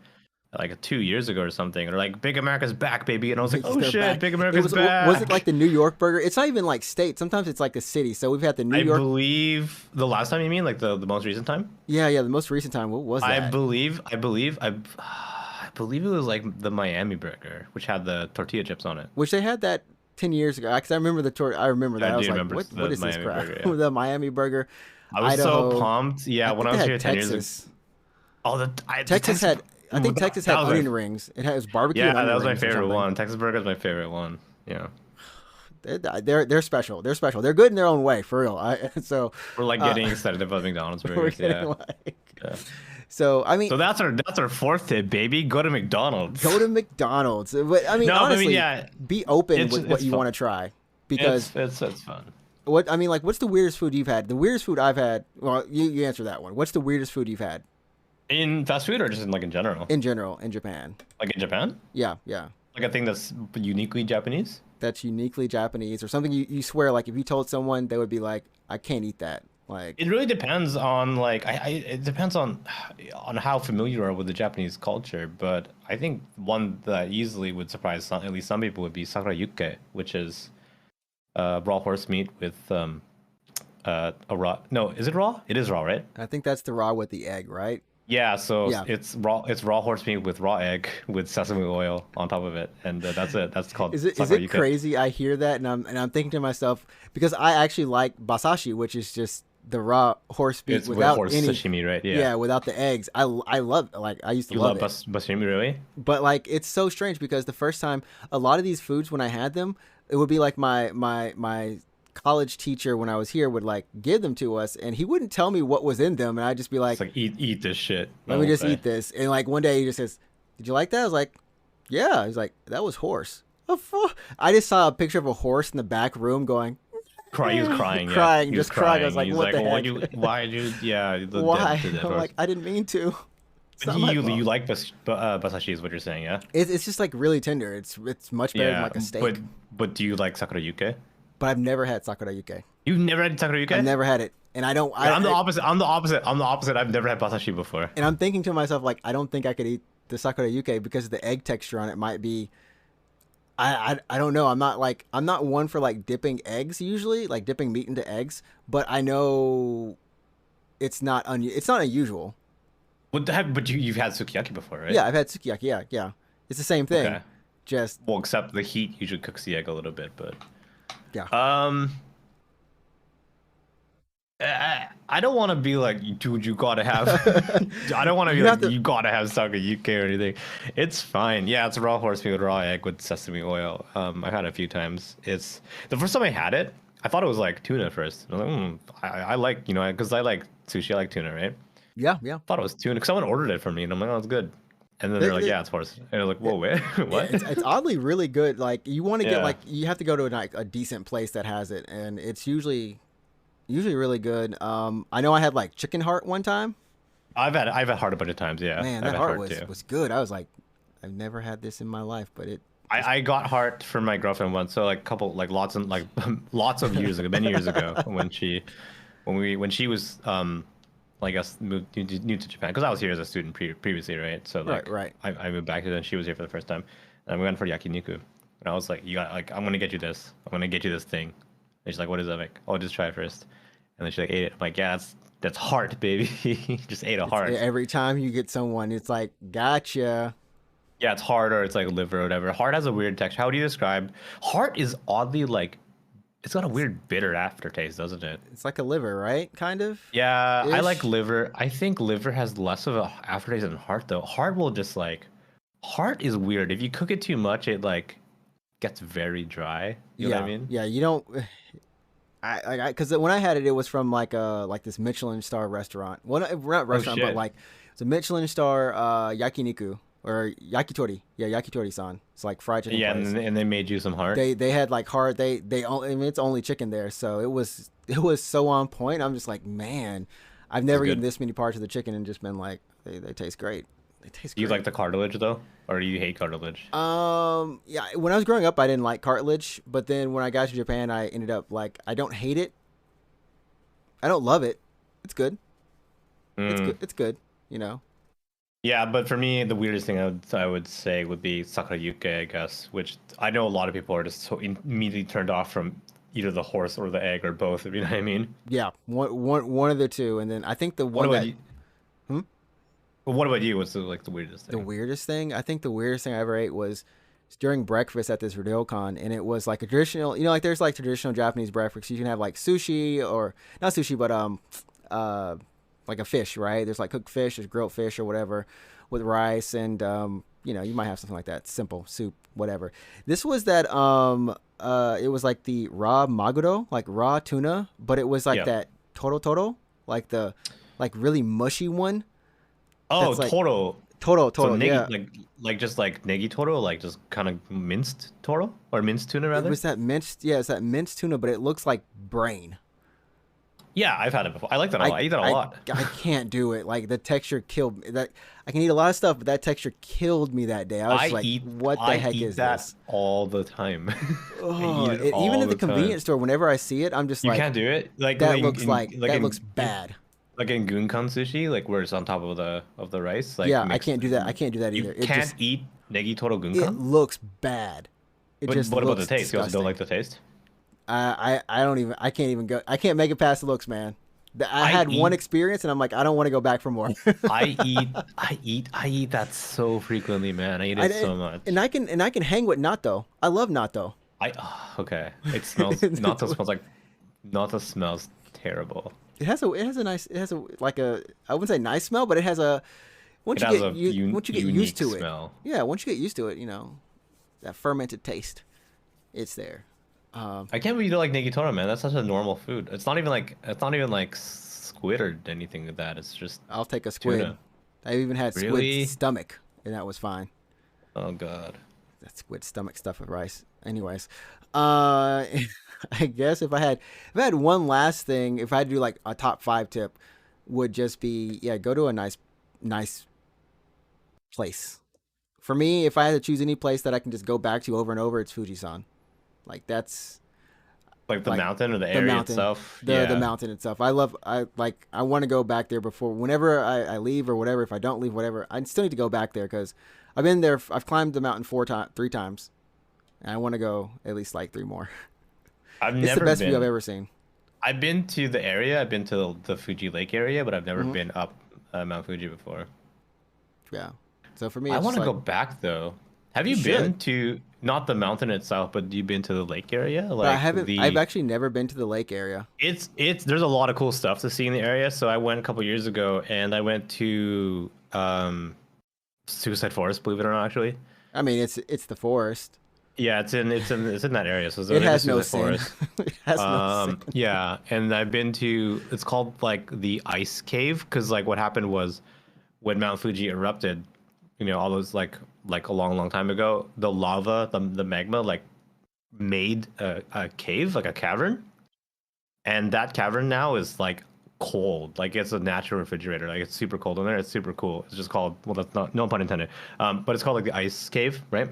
like 2 years ago or something, or like Big America's back, baby, and I was like, oh shit, back. Big America's back. Was it like the New York burger? It's not even like state. Sometimes it's like a city. So we've had the New York. I believe the last time, you mean like the most recent time? Yeah, the most recent time. What was that? I believe it was like the Miami burger, which had the tortilla chips on it. Which they had that 10 years ago, because I remember I remember that. I was like, what is this crap? Burger, yeah. The Miami burger. I was so pumped. Yeah, when I was here 10 years ago. Texas had. I think Texas had onion rings. It has barbecue. Yeah, that was my favorite one. Texas burger is my favorite one. Yeah. They're special. They're special. They're good in their own way, for real. So we're like getting excited about McDonald's burgers. Yeah. So I mean, so that's our fourth tip, baby. Go to McDonald's. Go to McDonald's. But I mean, no, honestly, yeah, be open with what you want to try, because it's fun. What I mean, like, what's the weirdest food you've had? The weirdest food I've had. Well, you answer that one. What's the weirdest food you've had? In fast food or just in general? In general, in Japan. Like in Japan? Yeah. Like a thing that's uniquely Japanese? That's uniquely Japanese, or something you swear, like, if you told someone, they would be like, I can't eat that. Like, it really depends on it depends on how familiar you are with the Japanese culture, but I think one that easily would surprise at least some people would be sakurayuke, which is raw horse meat with a raw. No, is it raw? It is raw, right? I think that's the raw with the egg, right? Yeah, so it's raw horse meat with raw egg with sesame oil on top of it, and that's it. That's called. Is it crazy? I hear that, and I'm thinking to myself, because I actually like basashi, which is just the raw horse meat without any sashimi, right? Yeah, without the eggs. I love, like, I used to love it. You love sashimi, really? But like, it's so strange because the first time, a lot of these foods, when I had them, it would be like my college teacher when I was here would like give them to us, and he wouldn't tell me what was in them, and I'd just be like, eat this shit. Let me just eat this. And like one day he just says, "Did you like that?" I was like, "Yeah." He's like, "That was horse." I just saw a picture of a horse in the back room going. He was crying. Crying, yeah. just crying. I was like, "What the heck? Why, dude? Yeah. Why?" I'm like, I didn't mean to. You like basashi is what you're saying, yeah? It's just like really tender. It's much better than like a steak. But do you like sakurayuke? But I've never had sakurayuke. You've never had sakurayuke? I've never had it, and I don't. I'm the opposite. I'm the opposite. I've never had basashi before. And I'm thinking to myself, like, I don't think I could eat the sakurayuke because the egg texture on it might be. I don't know. I'm not one for like dipping eggs usually, like dipping meat into eggs. But I know it's not unusual. But you've had sukiyaki before, right? Yeah, I've had sukiyaki. Yeah. It's the same thing. Okay. Except the heat usually cooks the egg a little bit, but. Yeah. I don't want to be like, dude, you gotta have. I don't want to be like, you gotta have sakurayuke or anything. It's fine. Yeah, it's raw horse meat with raw egg with sesame oil. I've had it a few times. It's the first time I had it, I thought it was like tuna at first. I was like, I like, because I like sushi, I like tuna, right? Yeah. I thought it was tuna because someone ordered it for me, and I'm like, oh, it's good. And then they're like, yeah, it's horse. And I was like, whoa, wait, what? It's oddly really good. Like, you want to get you have to go to a decent place that has it, and it's usually really good. I know I had like chicken heart one time. I've had heart a bunch of times. Yeah, man, that heart was good. I was like, I've never had this in my life, but it. I got heart for my girlfriend once, so like lots of years ago, many years ago, when she was I guess new to Japan, because I was here as a student previously, right? So like, right. I moved back here, and she was here for the first time, and we went for yakiniku, and I was like, I'm gonna get you this. I'm gonna get you this thing. And she's like, what is that? I'm like, oh, just try it first. And then she ate it. I'm like, yeah, that's heart, baby. Just ate a heart. Every time you get someone, it's like, gotcha. Yeah, it's heart or it's like liver or whatever. Heart has a weird texture. How do you describe? Heart is oddly like, it's got a weird bitter aftertaste, doesn't it? It's like a liver, right? Kind of. Yeah, I like liver. I think liver has less of a aftertaste than heart, though. Heart will just like, heart is weird. If you cook it too much, it like gets very dry. You know what I mean? Yeah, you don't. Because when I had it, it was from like this Michelin star restaurant. Well, not restaurant, but like it's a Michelin star yakiniku or yakitori. Yeah, yakitori-san. It's like fried chicken. Yeah, and they made you some heart. They had like heart. I mean, it's only chicken there, so it was so on point. I'm just like, man, I've never eaten this many parts of the chicken and just been like, they taste great. Do you like the cartilage though, or do you hate cartilage? Yeah. When I was growing up, I didn't like cartilage, but then when I got to Japan, I ended up like, I don't hate it. I don't love it. It's good. It's good. It's good. Yeah, but for me, the weirdest thing I would say would be sakurayuke, I guess, which I know a lot of people are just so immediately turned off from either the horse or the egg or both. If you know what I mean? Yeah, one of the two, and then I think the one that. Well, what about you? What's the weirdest thing? The weirdest thing? I think the weirdest thing I ever ate was during breakfast at this ryokan, and it was like a traditional, like there's like traditional Japanese breakfast. You can have like sushi or not sushi, but like a fish, right? There's like cooked fish, there's grilled fish or whatever with rice, and you might have something like that, simple soup, whatever. This was that it was like the raw maguro, like raw tuna, but it was like that toro, like the like really mushy one. Oh, That's like toro. Toro, So yeah. negi, like just like negi toro, like just kind of minced toro or minced tuna It rather. was that minced, yeah, it's that minced tuna, but it looks like brain. Yeah, I've had it before. I like that a I lot. I eat that a I lot. I can't do it. Like the texture killed me. That I can eat a lot of stuff, but that texture killed me that day. I was just like, what the I heck eat is that this? all the time. I Oh, eat it even all at the the time. convenience store, whenever I see it, I'm just You like, can't do it that looks like like that looks bad. like in gunkan sushi, like where it's on top of the rice, like Yeah, I mixed. can't do that. I can't do that You either. It can't just eat negi toro it gunkan. looks bad. It But just what about the looks taste? You also don't disgusting. like the taste? I don't even I can't even go. I can't make it past the looks, man. I I had one eat experience, and I'm like, I don't want to go back for more. I eat that so frequently, man. I eat it I so much. and I can hang with natto. I love natto. Okay. It smells natto smells like natto smells terrible. It has a nice it has a like a I wouldn't say nice smell, but it has a It has a once you get used unique to it. smell. Yeah, once you get used to it, that fermented taste, it's there. Um, I can't believe you don't like negitoro, man. That's such a normal food. It's not even like squid or anything like that. It's just I'll take a squid. tuna. I even had squid Really? stomach, and that was fine. Oh God. That squid stomach stuff with rice. Anyways, uh, I guess if I had one last thing, if I had to do like a top 5 tip, would just be yeah, go to a nice place. For me, if I had to choose any place that I can just go back to over and over, it's Fujisan. Like that's Like the like mountain or the the area mountain, itself. the Yeah. mountain itself. I want to go back there before whenever I leave or whatever. If I don't leave, whatever, I still need to go back there because I've been there. I've climbed the mountain 3 times, and I want to go at least like 3 more. I've It's the never best view I've been. ever seen. I've been to the area. I've been to the Fuji Lake area, but I've never Hmm. been up Mount Fuji before. Yeah. So for me, I it's just want to go like back though. Have you you been should. to not the mountain itself, but you been to the lake area? But I Like haven't. I've the actually never been to the lake area. it's there's a lot of cool stuff to see in the area. So I went a couple years ago and I went to Suicide Forest, believe it or not, actually. I mean, it's the forest. Yeah, it's in that area. So It it is has no Suicide sin. Forest. It has no sin. Yeah, and I've been to it's called like the ice cave because like what happened was when Mount Fuji erupted, all those like a long time ago, the lava, the magma like made a cave, like a cavern, and that cavern now is like cold, like it's a natural refrigerator, like it's super cold in there. It's super cool. It's just called well, that's not no pun intended, but it's called like the ice cave, right?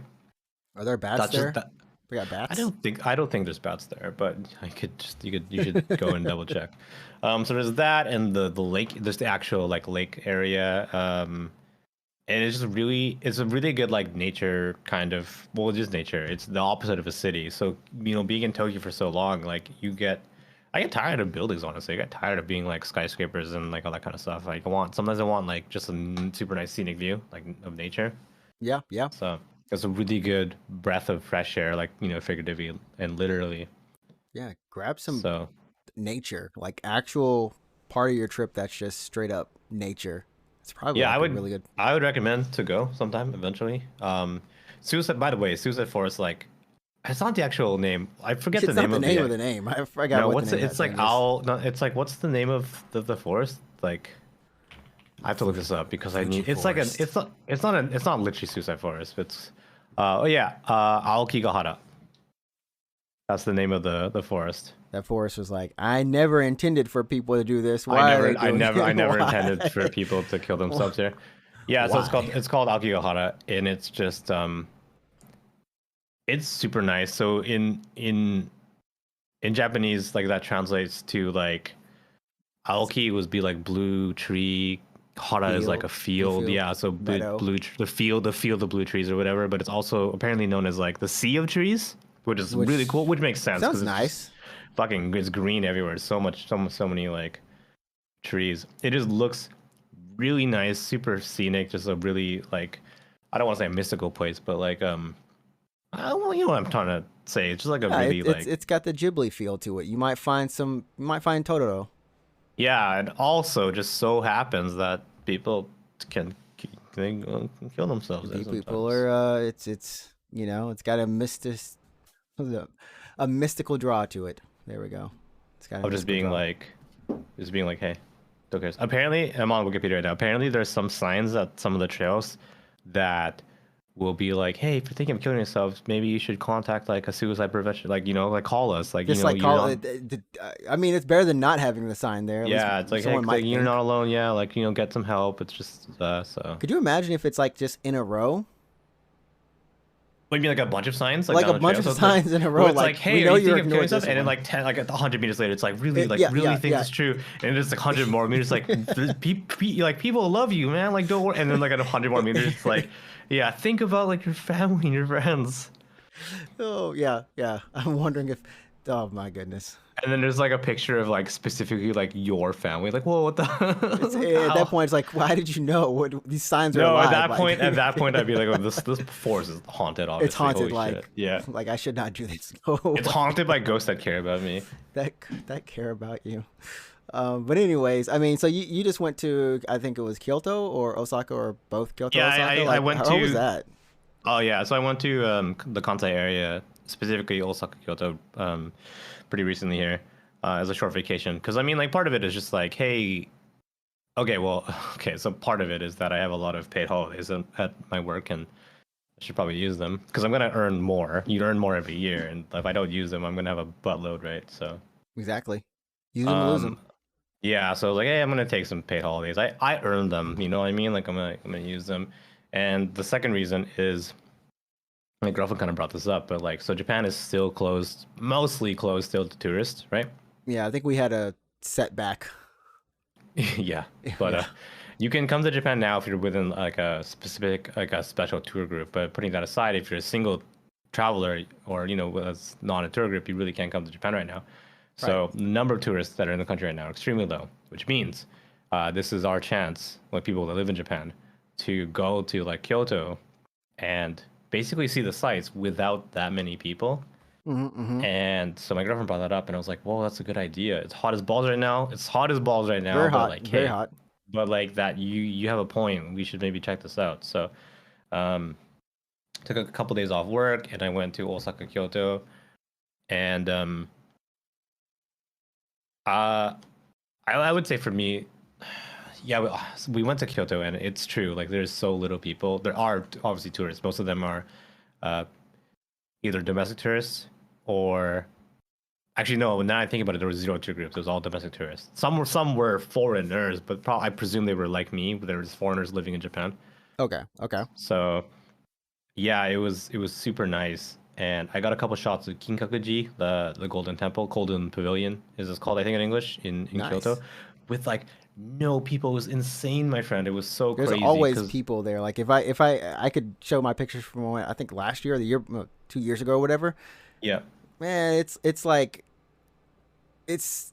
Are there bats That's just there? that. They got bats. I don't think there's bats there, but I could just you should go and double check. So there's that and the lake. There's the actual like lake area. And it's a really good like nature kind of well, it's just nature. It's the opposite of a city. So being in Tokyo for so long, like I get tired of buildings. Honestly, I get tired of being like skyscrapers and like all that kind of stuff. Like sometimes I want like just a super nice scenic view like of nature. Yeah, yeah, So it's a really good breath of fresh air, like figuratively and literally. yeah. Grab some So nature, like actual part of your trip that's just straight up nature. It's probably yeah, like a really good. I would recommend to go sometime eventually. Suicide. By the way, Suicide Forest, like it's not the actual name. I forget the It's not name the of name the. of the name. I forgot No, what the what's name it? of It's that like thing is. owl. No, it's like what's the name of the forest? Like I have to look Fuji, this up because I Fuji need. It's like a. Forest. It's not literally Suicide Forest. It's. Oh yeah. Aokigahara. That's the name of the forest. That forest was like, I never intended for people to do this. Why are they doing I it? never intended Why? for people to kill themselves here. Yeah, so Why? it's called Aokigahara, and it's just it's super nice. So in Japanese, like that translates to like Aoki would be like blue tree, Hara is like Field, a blue field, field, yeah. So meadow. the field of blue trees or whatever. But it's also apparently known as like the sea of trees, which is really Which cool, which makes sense sounds because it's just nice. fucking it's green everywhere. So much, so many like trees. It just looks really nice, super scenic. Just a really like I don't want to say a mystical place, but like well, you know what I'm trying to say. It's just like a Yeah, really like it's got the Ghibli feel to it. You might find Totoro. yeah, and also just so happens that people can kill themselves. People are it's you know, it's got a mystical draw to it. There we go. It's got a of mystical draw. just being like, hey, who cares? Apparently, I'm on Wikipedia right now. Apparently, there's some signs at some of the trails that will be like, hey, if you're thinking of killing yourself, maybe you should contact like a suicide prevention, like, you know, like call us, like, Just you know, like call it. I mean, it's better than not having the sign there. At yeah, least it's like, hey, someone might you're think. not alone. Yeah, like, you know, get some help. It's just so. Could you imagine if it's like just in a row? What do you mean, like a bunch of signs, like Like a down the bunch trail? of So it's signs in a row. well, it's Like, like, hey, we are know you you're thinking of killing ignoring yourself? this And then one. like 10, like 100 meters later, it's like really, Yeah, think it's true. And it's like 100 more meters, like like people love you, man. Like don't worry. And then like at 100 more meters, it's like, yeah, think about like your family and your friends. Oh yeah, yeah. I'm wondering if. Oh my goodness. And then there's like a picture of like specifically like your family. Like, whoa, what the? At that point, it's like, why did you know? What these signs are No, alive? at that point, I'd be like, oh, this forest is haunted. Obviously, it's haunted. holy Like, shit. Yeah, like I should not do this. it's haunted by ghosts that care about me. that care about you. But anyways, I mean, so you just went to, I think it was Kyoto or Osaka or both Kyoto, Yeah, Osaka. I went how to. was that? Oh yeah, so I went to the Kansai area, specifically Osaka, Kyoto, pretty recently here, as a short vacation. Because I mean, like part of it is just like, hey, okay, well, okay, so part of it is that I have a lot of paid holidays at my work, and I should probably use them because I'm gonna earn more. You earn more every year, and if I don't use them, I'm gonna have a buttload, right? So Exactly. Use them, lose them. yeah, so I was like, hey, I'm gonna take some paid holidays. I earned them, you know what I mean? Like I'm gonna use them. And the second reason is my girlfriend kind of brought this up, but like, so Japan is still closed, mostly closed still to tourists, right? Yeah, I think we had a setback. Yeah, but you can come to Japan now if you're within like a specific, like a special tour group. But putting that aside, if you're a single traveler or you know, as not a tour group, you really can't come to Japan right now. So the number of tourists that are in the country right now are extremely low, which means this is our chance, like people that live in Japan, to go to like Kyoto and basically see the sights without that many people. And so my girlfriend brought that up, and I was like, "Whoa, that's a good idea. It's hot as balls right now. It's hot as balls right now. Very but hot. like, Very hey, hot. but like that, you have a point. We should maybe check this out." So, took a couple days off work, and I went to Osaka, Kyoto, and I would say for me, yeah, we went to Kyoto, and it's true. Like, there's so little people. There are obviously tourists. Most of them are either domestic tourists or actually no. Now I think about it, there was zero tour groups. It was all domestic tourists. Some were foreigners, but I presume they were like me. But there was foreigners living in Japan. Okay. Okay. So yeah, it was super nice. And I got a couple shots of Kinkakuji, the Golden Temple, Golden Pavilion is it's called, I think, in English, in Nice. Kyoto, with like no people. It was insane, my friend. It was so There's crazy. always people there. Like if I could show my pictures from I think last year, or the year, 2 years ago, or whatever. Yeah. Man, it's like it's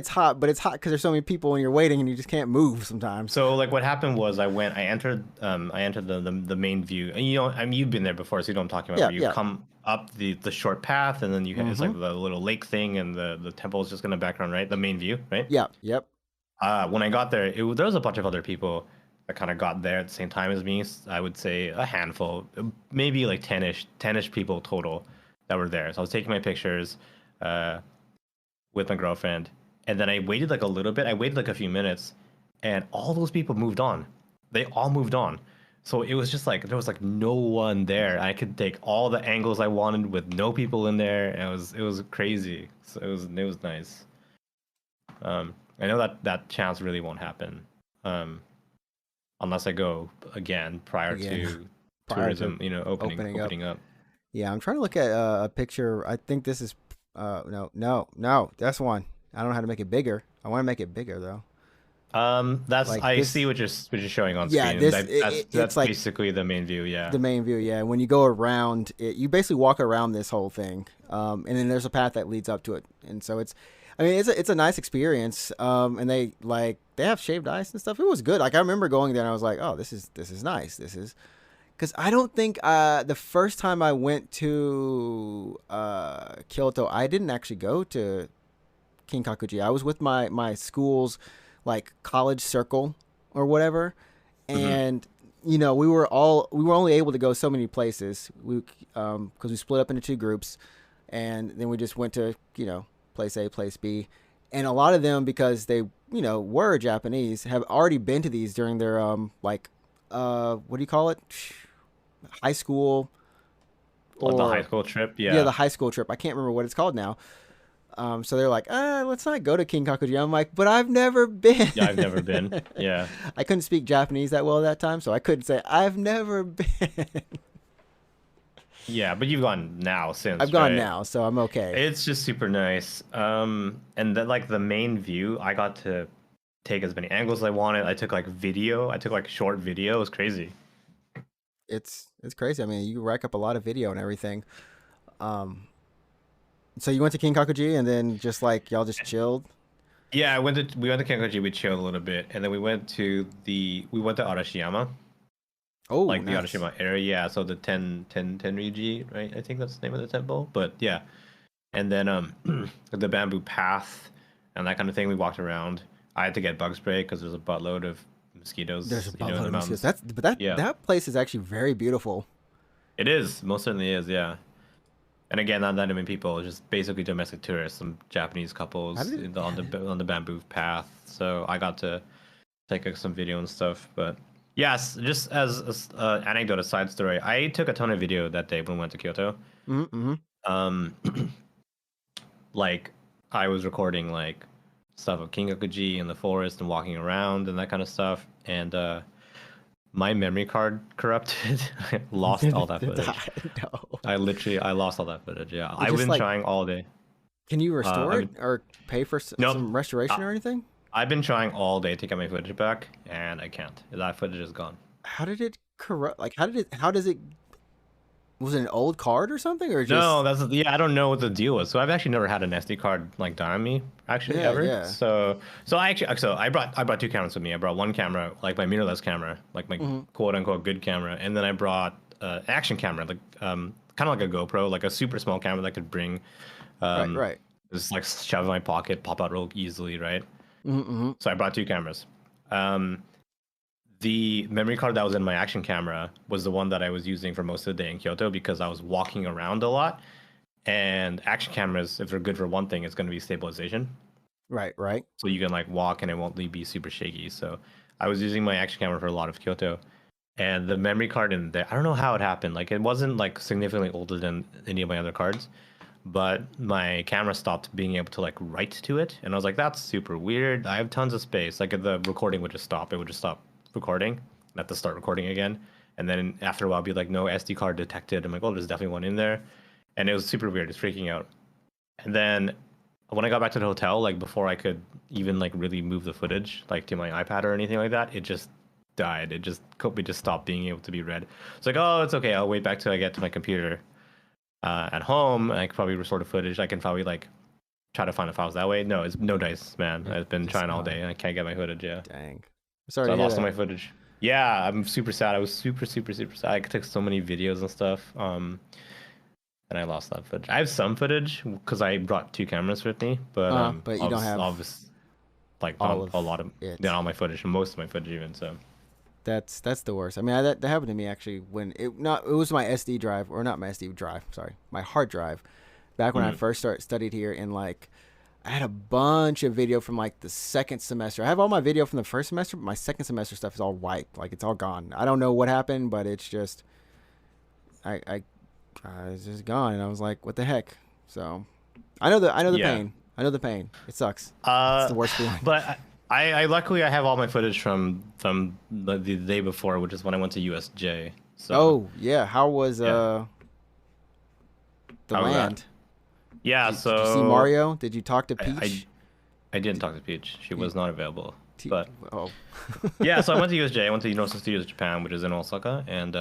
hot, but it's hot because there's so many people and you're waiting and you just can't move sometimes. So like what happened was I entered the main view. And you know, I mean, you've been there before, so you know what I'm talking about. Yeah, Where you come up the short path, and then you it's like the little lake thing, and the temple is just in the background, right? The main view, right? Yeah. Yep. When I got there, there was a bunch of other people that kind of got there at the same time as me. I would say a handful, maybe like 10ish people total that were there. So I was taking my pictures with my girlfriend, and then I waited like a little bit. I waited like a few minutes, and all those people moved on. They all moved on. So it was just like there was like no one there. I could take all the angles I wanted with no people in there. And it was crazy. So it was nice. I know that chance really won't happen, unless I go again prior to tourism, you know, opening up. Yeah, I'm trying to look at a picture. I think this is no, that's one. I don't know how to make it bigger. I want to make it bigger though. That's like I see what you're showing on screen. Yeah, that's like basically the main view. Yeah, the main view. Yeah, when you go around it, you basically walk around this whole thing, and then there's a path that leads up to it, and so it's a nice experience. And they have shaved ice and stuff. It was good. Like I remember going there and I was like, oh, this is nice. This is because I don't think the first time I went to Kyoto, I didn't actually go to Kinkakuji. I was with my school's like college circle or whatever, and you know, we were only able to go so many places. Because we split up into two groups, and then we just went to, you know, place A, place B, and a lot of them, because they, you know, were Japanese, have already been to these during their like what do you call it, high school, Like the high or school trip, yeah, yeah. the high school trip. I can't remember what it's called now. So they're like, let's not go to King Kakuji. I'm like, but I've never been. Yeah, I've never been. Yeah. I couldn't speak Japanese that well at that time, so I couldn't say I've never been. Yeah, but you've gone now I've since, gone right? now, so I'm okay. It's just super nice. And then like the main view, I got to take as many angles as I wanted. I took like video. I took like short video. It was crazy. It's crazy. I mean, you rack up a lot of video and everything. Um, so you went to King Kakuji, and then just like y'all just chilled. Yeah, we went to Kenkoji, we chilled a little bit, and then we went to Arashiyama, Oh, like the nice. Arashiyama area. Yeah, so the Tenriji, right? I think that's the name of the temple. But yeah, and then the bamboo path and that kind of thing. We walked around. I had to get bug spray because there's a buttload of There's a mosquitoes, in buttload the of mosquitoes. mountains. That Yeah, that place is actually very beautiful. it is. Most certainly is. Yeah. And again, not that many people. It's just basically domestic tourists, some Japanese How couples did it? on the bamboo path. So I got to take some video and stuff. But yes, just as anecdote, a side story, I took a ton of video that day when we went to Kyoto. Mm-hmm. Um, like I was recording like stuff of Kingakuji in the forest and walking around and that kind of stuff. And my memory card corrupted. I lost all that footage. No. I lost all that footage. Yeah, It I've just been like, trying all day. can you restore I've it or pay for nope. some restoration I, or anything? I've been trying all day to get my footage back, and I can't. That footage is gone. How did it corrupt? Like, how did it? How does it? Was it an old card or something, or No, just? that's yeah. I don't know what the deal was. So I've actually never had an SD card like die on me, actually Yeah, ever. yeah. So I brought two cameras with me. I brought one camera, like my mirrorless camera, like my Hmm. quote unquote good camera, and then I brought action camera, like kind of like a GoPro, like a super small camera that could bring Right, um right. just like shove in my pocket, pop out real easily, right? Mm-hmm. So I brought two cameras. Um, the memory card that was in my action camera was the one that I was using for most of the day in Kyoto because I was walking around a lot. And action cameras, if they're good for one thing, it's going to be stabilization. Right, right. So you can like walk and it won't be super shaky. So I was using my action camera for a lot of Kyoto. And the memory card in there, I don't know how it happened. Like it wasn't like significantly older than any of my other cards, but my camera stopped being able to like write to it. And I was like, that's super weird. I have tons of space. Like the recording would just stop. It would just stop recording. I have to start recording again. And then after a while, be like, no SD card detected. I'm like, oh, there's definitely one in there. And it was super weird. It's freaking out. And then when I got back to the hotel, like before I could even like really move the footage like to my iPad or anything like that, it just died. It just stopped being able to be read. It's like, oh, it's okay. I'll wait back till I get to my computer at home. And I can probably restore the footage. I can probably like try to find the files that way. No, it's no dice, man. I've been Just trying all gone. day and I can't get my footage. Yeah, Dang. Sorry so I to hear lost all that. my footage. Yeah, I'm super sad. I was super sad. I took so many videos and stuff. And I lost that footage. I have some footage because I brought two cameras with me, but But you don't have obviously like all not of a lot of it. not all my footage, most of my footage even. So That's the worst. I mean, that happened to me actually when it was my SD drive, or not my SD drive. Sorry, my hard drive. Back when I mm, first studied here, and like I had a bunch of video from like the second semester. I have all my video from the first semester, but my second semester stuff is all wiped. Like it's all gone. I don't know what happened, but it's just I it's just gone. And I was like, what the heck? So I know the yeah. pain. I know the pain. It sucks. It's Uh, the worst feeling. but I luckily I have all my footage from the day before, which is when I went to USJ. So Oh yeah, how was yeah, the how was that? land? Yeah, Did you see so Mario? Did you talk to I I, Peach? I didn't talk to Peach. She You, was not available. t- But oh, yeah, so I went to USJ. I went to Universal Studios Japan, which is in Osaka, and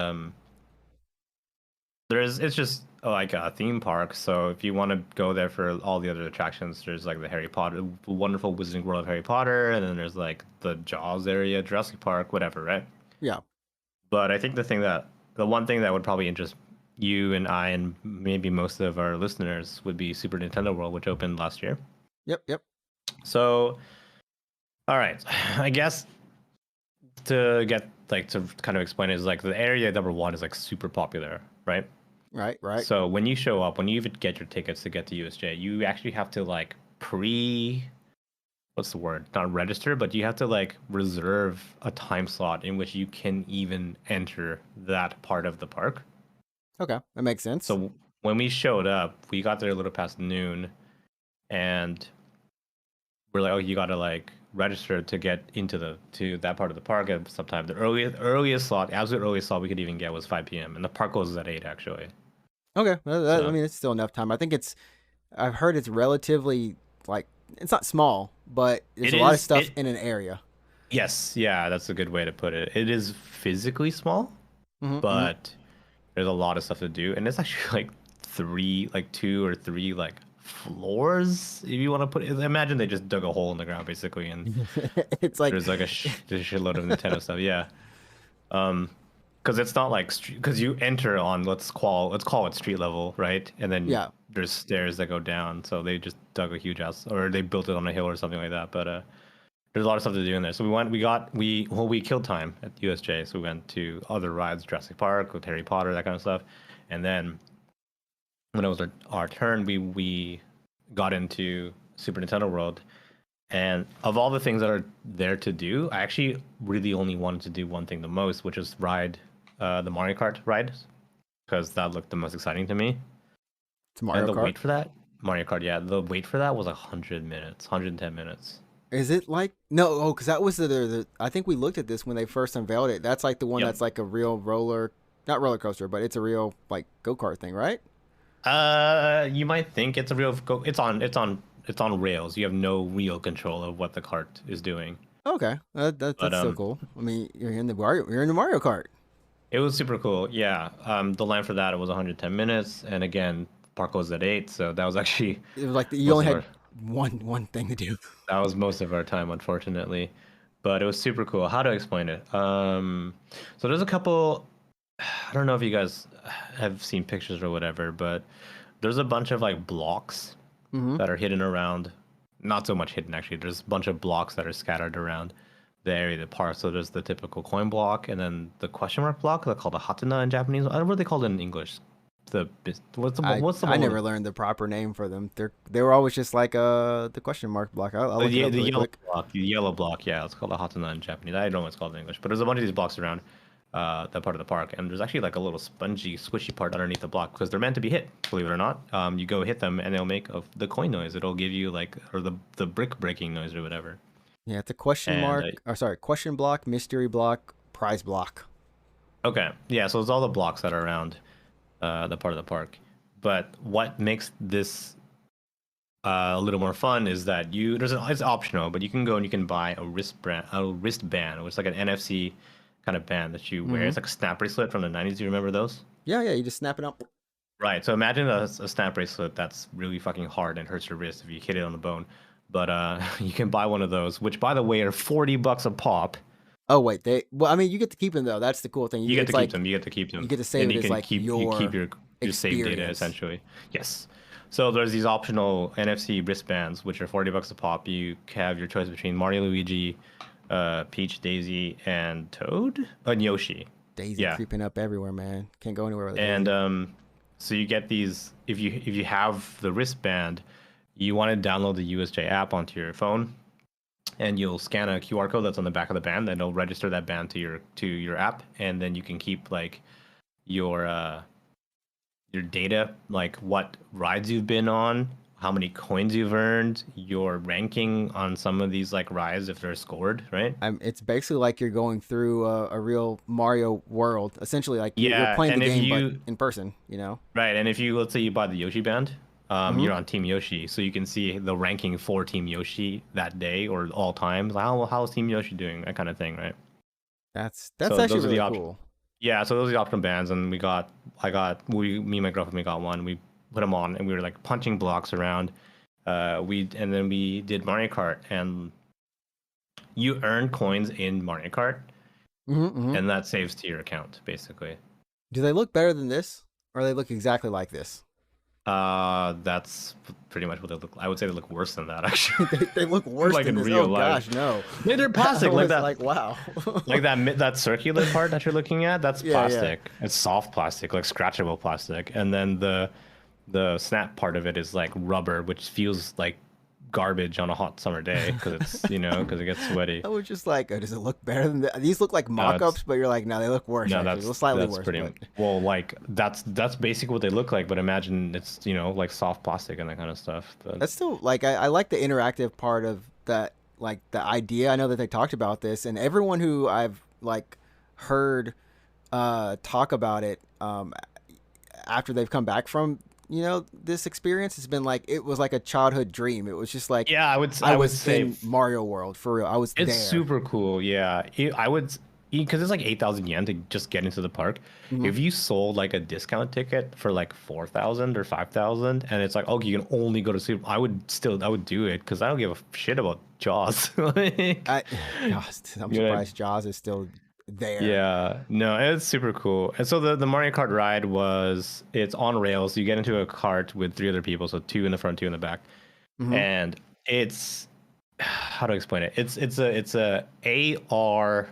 it's just like a theme park. So if you want to go there for all the other attractions, there's like the Harry Potter, wonderful Wizarding World of Harry Potter, and then there's like the Jaws area, Jurassic Park, whatever, right? yeah. But I think the one thing that would probably interest you and I and maybe most of our listeners would be Super Nintendo World, which opened last year. Yep, yep. So, all right, I guess to get like to kind of explain it, is like the area number one is like super popular, right? Right, right. So when you show up, when you even get your tickets to get to USJ, you actually have to like what's the word? Not register, but you have to like reserve a time slot in which you can even enter that part of the park. Okay, that makes sense. So when we showed up, we got there a little past noon, and we're like, oh, you gotta like register to get to that part of the park at some time. The earliest slot, absolute earliest slot we could even get was 5 p.m. and the park closes at 8 actually. Okay, I So mean it's still enough time. I think I've heard it's relatively like it's not small, but there's it a lot of is stuff it in an area. yes, yeah, that's a good way to put it. It is physically small, Mm-hmm. but there's a lot of stuff to do, and it's actually like two or three like floors if you want to put it. Imagine they just dug a hole in the ground basically, and It's like there's like there's a shitload of Nintendo stuff. Yeah, because it's not like because you enter on let's call it street level, right? And then yeah. there's stairs that go down. So they just dug a huge house, or they built it on a hill or something like that. But there's a lot of stuff to do in there. So we killed time at USJ. So we went to other rides, Jurassic Park with Harry Potter, that kind of stuff. And then when it was our turn, we got into Super Nintendo World. And of all the things that are there to do, I actually really only wanted to do one thing the most, which is ride the Mario Kart ride, because that looked the most exciting to me. It's And Mario the Kart. wait for that, Mario Kart, yeah, the wait for that was 100 minutes, 110 minutes. Is it like no? Oh, because that was the I think we looked at this when they first unveiled it. That's like the one Yep. that's like a real not roller coaster, but it's a real like go kart thing, right? You might think it's a real it's on rails. You have no real control of what the cart is doing. Okay, But that's still cool. I mean, you're in the Mario Kart. it was super cool. Yeah. The line for that it was 110 minutes, and again, park was at 8, so that was actually It was like you most only of had our one thing to do. that was most of our time, unfortunately. But it was super cool. How to explain it? So there's a couple. I don't know if you guys have seen pictures or whatever, but there's a bunch of like blocks Mm-hmm. that are hidden around. Not so much hidden actually. There's a bunch of blocks that are scattered around the area of the park. So there's the typical coin block, and then the question mark block. They're called a hatana in Japanese. I don't know what they call it in English. The what's the I one with never learned the proper name for them. They were always just like the question mark block. I'll look it up the really yellow quick. block? The yellow block, yeah, it's called a hatana in Japanese. I don't know what it's called in English, but there's a bunch of these blocks around that part of the park, and there's actually like a little spongy, squishy part underneath the block because they're meant to be hit. Believe it or not, you go hit them and they'll make the coin noise. It'll give you like or the brick breaking noise or whatever. Yeah, it's a question And mark. Or sorry, question block, mystery block, prize block. okay, yeah, so it's all the blocks that are around the part of the park. But what makes this a little more fun is that it's optional, but you can go and you can buy a wristband, which is like an NFC kind of band that you wear. Mm-hmm. It's like a snap bracelet from the 90s. Do you remember those? Yeah, yeah. You just snap it up. Right. So imagine a snap bracelet that's really fucking hard and hurts your wrist if you hit it on the bone. But you can buy one of those, which by the way are $40 a pop. Oh wait, well, I mean, you get to keep them though. That's the cool thing. You get It's to keep like them. You get to keep you them, get to save and it you as can like keep your your save data experience. essentially. Yes. So there's these optional NFC wristbands, which are $40 a pop. You have your choice between Mario, Luigi, Peach, Daisy, and Toad, and Yoshi. Daisy Yeah. creeping up everywhere, man. Can't go anywhere with a And Daisy. so you get these if you have the wristband, you want to download the USJ app onto your phone, and you'll scan a QR code that's on the back of the band, and it'll register that band to your app, and then you can keep like your your data, like what rides you've been on, how many coins you've earned, your ranking on some of these like rides if they're scored, right? It's basically like you're going through a real Mario world. Essentially, like you're Yeah, playing the and if game, but you in person. You know. right, and if you let's say you buy the Yoshi band, Hmm. you're on Team Yoshi, so you can see the ranking for Team Yoshi that day or all times. How's Team Yoshi doing? That kind of thing, right? That's So actually those are the really options. cool. Yeah, so those are the optional bands, and me and my girlfriend, we got one. We put them on, and we were like punching blocks around. And then we did Mario Kart, and you earn coins in Mario Kart, Hmm. and that saves to your account, basically. Do they look better than this, or they look exactly like this? That's pretty much what they look. I would say they look worse than that, actually. They look worse like than in this. real Oh life. gosh, no. They're plastic, like that. Like wow. Like that circular part that you're looking at. That's Yeah, yeah. plastic. It's soft plastic, like scratchable plastic, and then the snap part of it is like rubber, which feels like garbage on a hot summer day because it's because it gets sweaty. I was just like, oh, does it look better than that? These look like No, mock-ups, but you're like, no, they look worse. no, Actually, they look slightly that's worse. pretty But well. Like that's basically what they look like. But imagine it's like soft plastic and that kind of stuff. But that's still like I like the interactive part of that, like the idea. I know that they talked about this, and everyone who I've like heard talk about it after they've come back from this experience has been like it was like a childhood dream. It was just like yeah, I I would was say in Mario World for real. I was it's there. super cool. Yeah, I would because it's like 8,000 yen to just get into the park. Hmm. If you sold like a discount ticket for like 4,000 or 5,000, and it's like okay, you can only go to sleep. I would do it because I don't give a shit about Jaws. like, I gosh, I'm you know, surprised Jaws is still there. yeah, no, it's super cool. And so the Mario Kart ride it's on rails. You get into a cart with three other people, so two in the front, two in the back, Hmm. and it's how to explain it? It's a AR.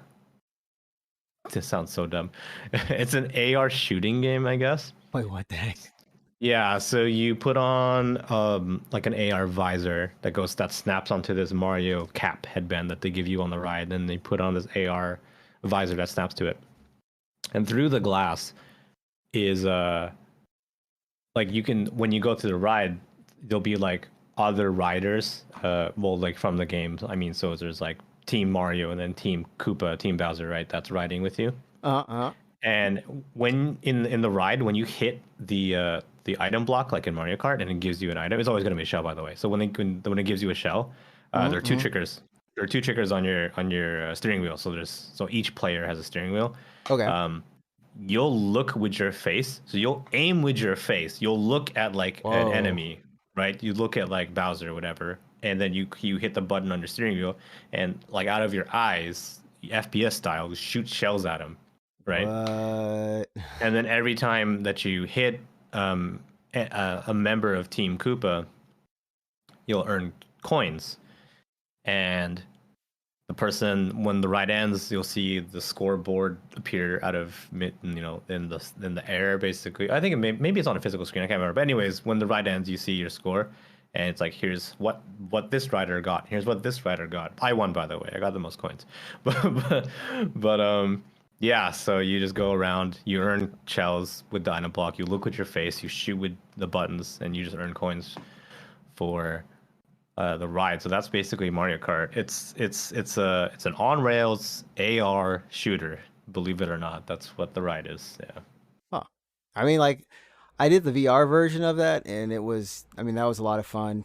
This sounds so dumb. It's an AR shooting game, I guess. Wait, what the heck? Yeah, so you put on like an AR visor that snaps onto this Mario cap headband that they give you on the ride, and they put on this AR visor that snaps to it. And through the glass is like you can when you go to the ride, there'll be like other riders well like from the games. I mean, so there's like Team Mario and then Team Koopa, Team Bowser, right? That's riding with you. Uh-uh. And when in the ride, when you hit the item block like in Mario Kart, and it gives you an item, it's always going to be a shell, by the way. So when it gives you a shell, there are two Mm-hmm. triggers. There are two triggers on your steering wheel. So each player has a steering wheel. Okay. Um, you'll look with your face. So you'll aim with your face. You'll look at like an Whoa. enemy, right? You look at like Bowser or whatever, and then you hit the button on your steering wheel, and like out of your eyes, FPS style, you shoot shells at him, right? What? And then every time that you hit a member of Team Koopa, you'll earn coins. And the person, when the ride ends, you'll see the scoreboard appear out of in the air. Basically, I think maybe it's on a physical screen. I can't remember. But anyways, when the ride ends, you see your score, and it's like here's what this rider got. Here's what this rider got. I won, by the way. I got the most coins. But yeah. So you just go around. You earn shells with the item block. You look with your face. You shoot with the buttons, and you just earn coins for the ride. So that's basically Mario Kart. It's an on rails AR shooter. Believe it or not, that's what the ride is. Yeah. Huh. I mean, like, I did the VR version of that, and it was. I mean, that was a lot of fun.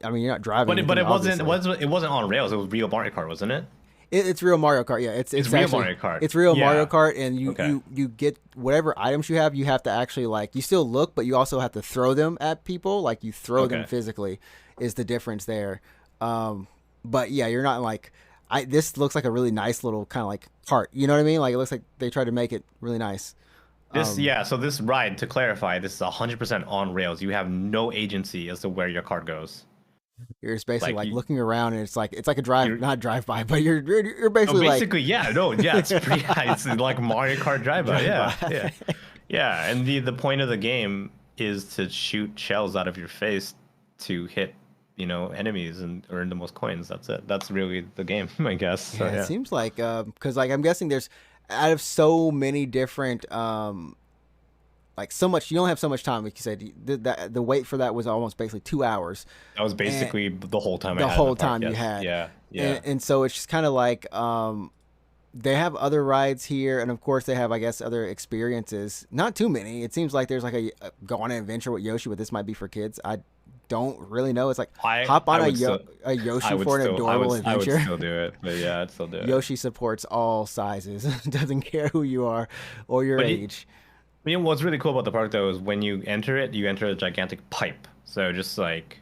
I mean, you're not driving But anything, obviously. it wasn't on rails. It was real Mario Kart, wasn't it? It's real Mario Kart. Yeah, It's it's real actually Mario Kart. it's real Mario Yeah. Kart, and you Okay. you you get whatever items you have. You have to actually like you still look, but you also have to throw them at people. Like you throw them Okay. physically, is the difference there. But yeah, you're not like I. This looks like a really nice little kind of like cart. You know what I mean? Like it looks like they tried to make it really nice. So this ride, to clarify, this is 100% on rails. You have no agency as to where your cart goes. You're just basically Like like you, looking around, and it's like a drive, you're not drive by, but you're oh, basically like basically, yeah, no, yeah, it's pretty. It's like Mario Kart Drive-By. drive Yeah, by. yeah, yeah. And the point of the game is to shoot shells out of your face to hit, enemies and earn the most coins. That's it. That's really the game, I guess. So Yeah, it yeah. seems like because like I'm guessing there's out of so many different like so much you don't have so much time like you said the wait for that was almost basically 2 hours That was and basically the whole time I the had in the whole park. time you Yes. had Yeah. Yeah. and so it's just kind of like they have other rides here and of course they have I guess other experiences, not too many. It seems like there's like a go on an adventure with Yoshi, but this might be for kids. I don't really know. It's like hop on I would still a Yoshi I would for an still adorable I would adventure. still do it. But yeah, I'd still do it. Yoshi supports all sizes, doesn't care who you are or your But age. what's really cool about the park though is when you enter it, you enter a gigantic pipe. So just like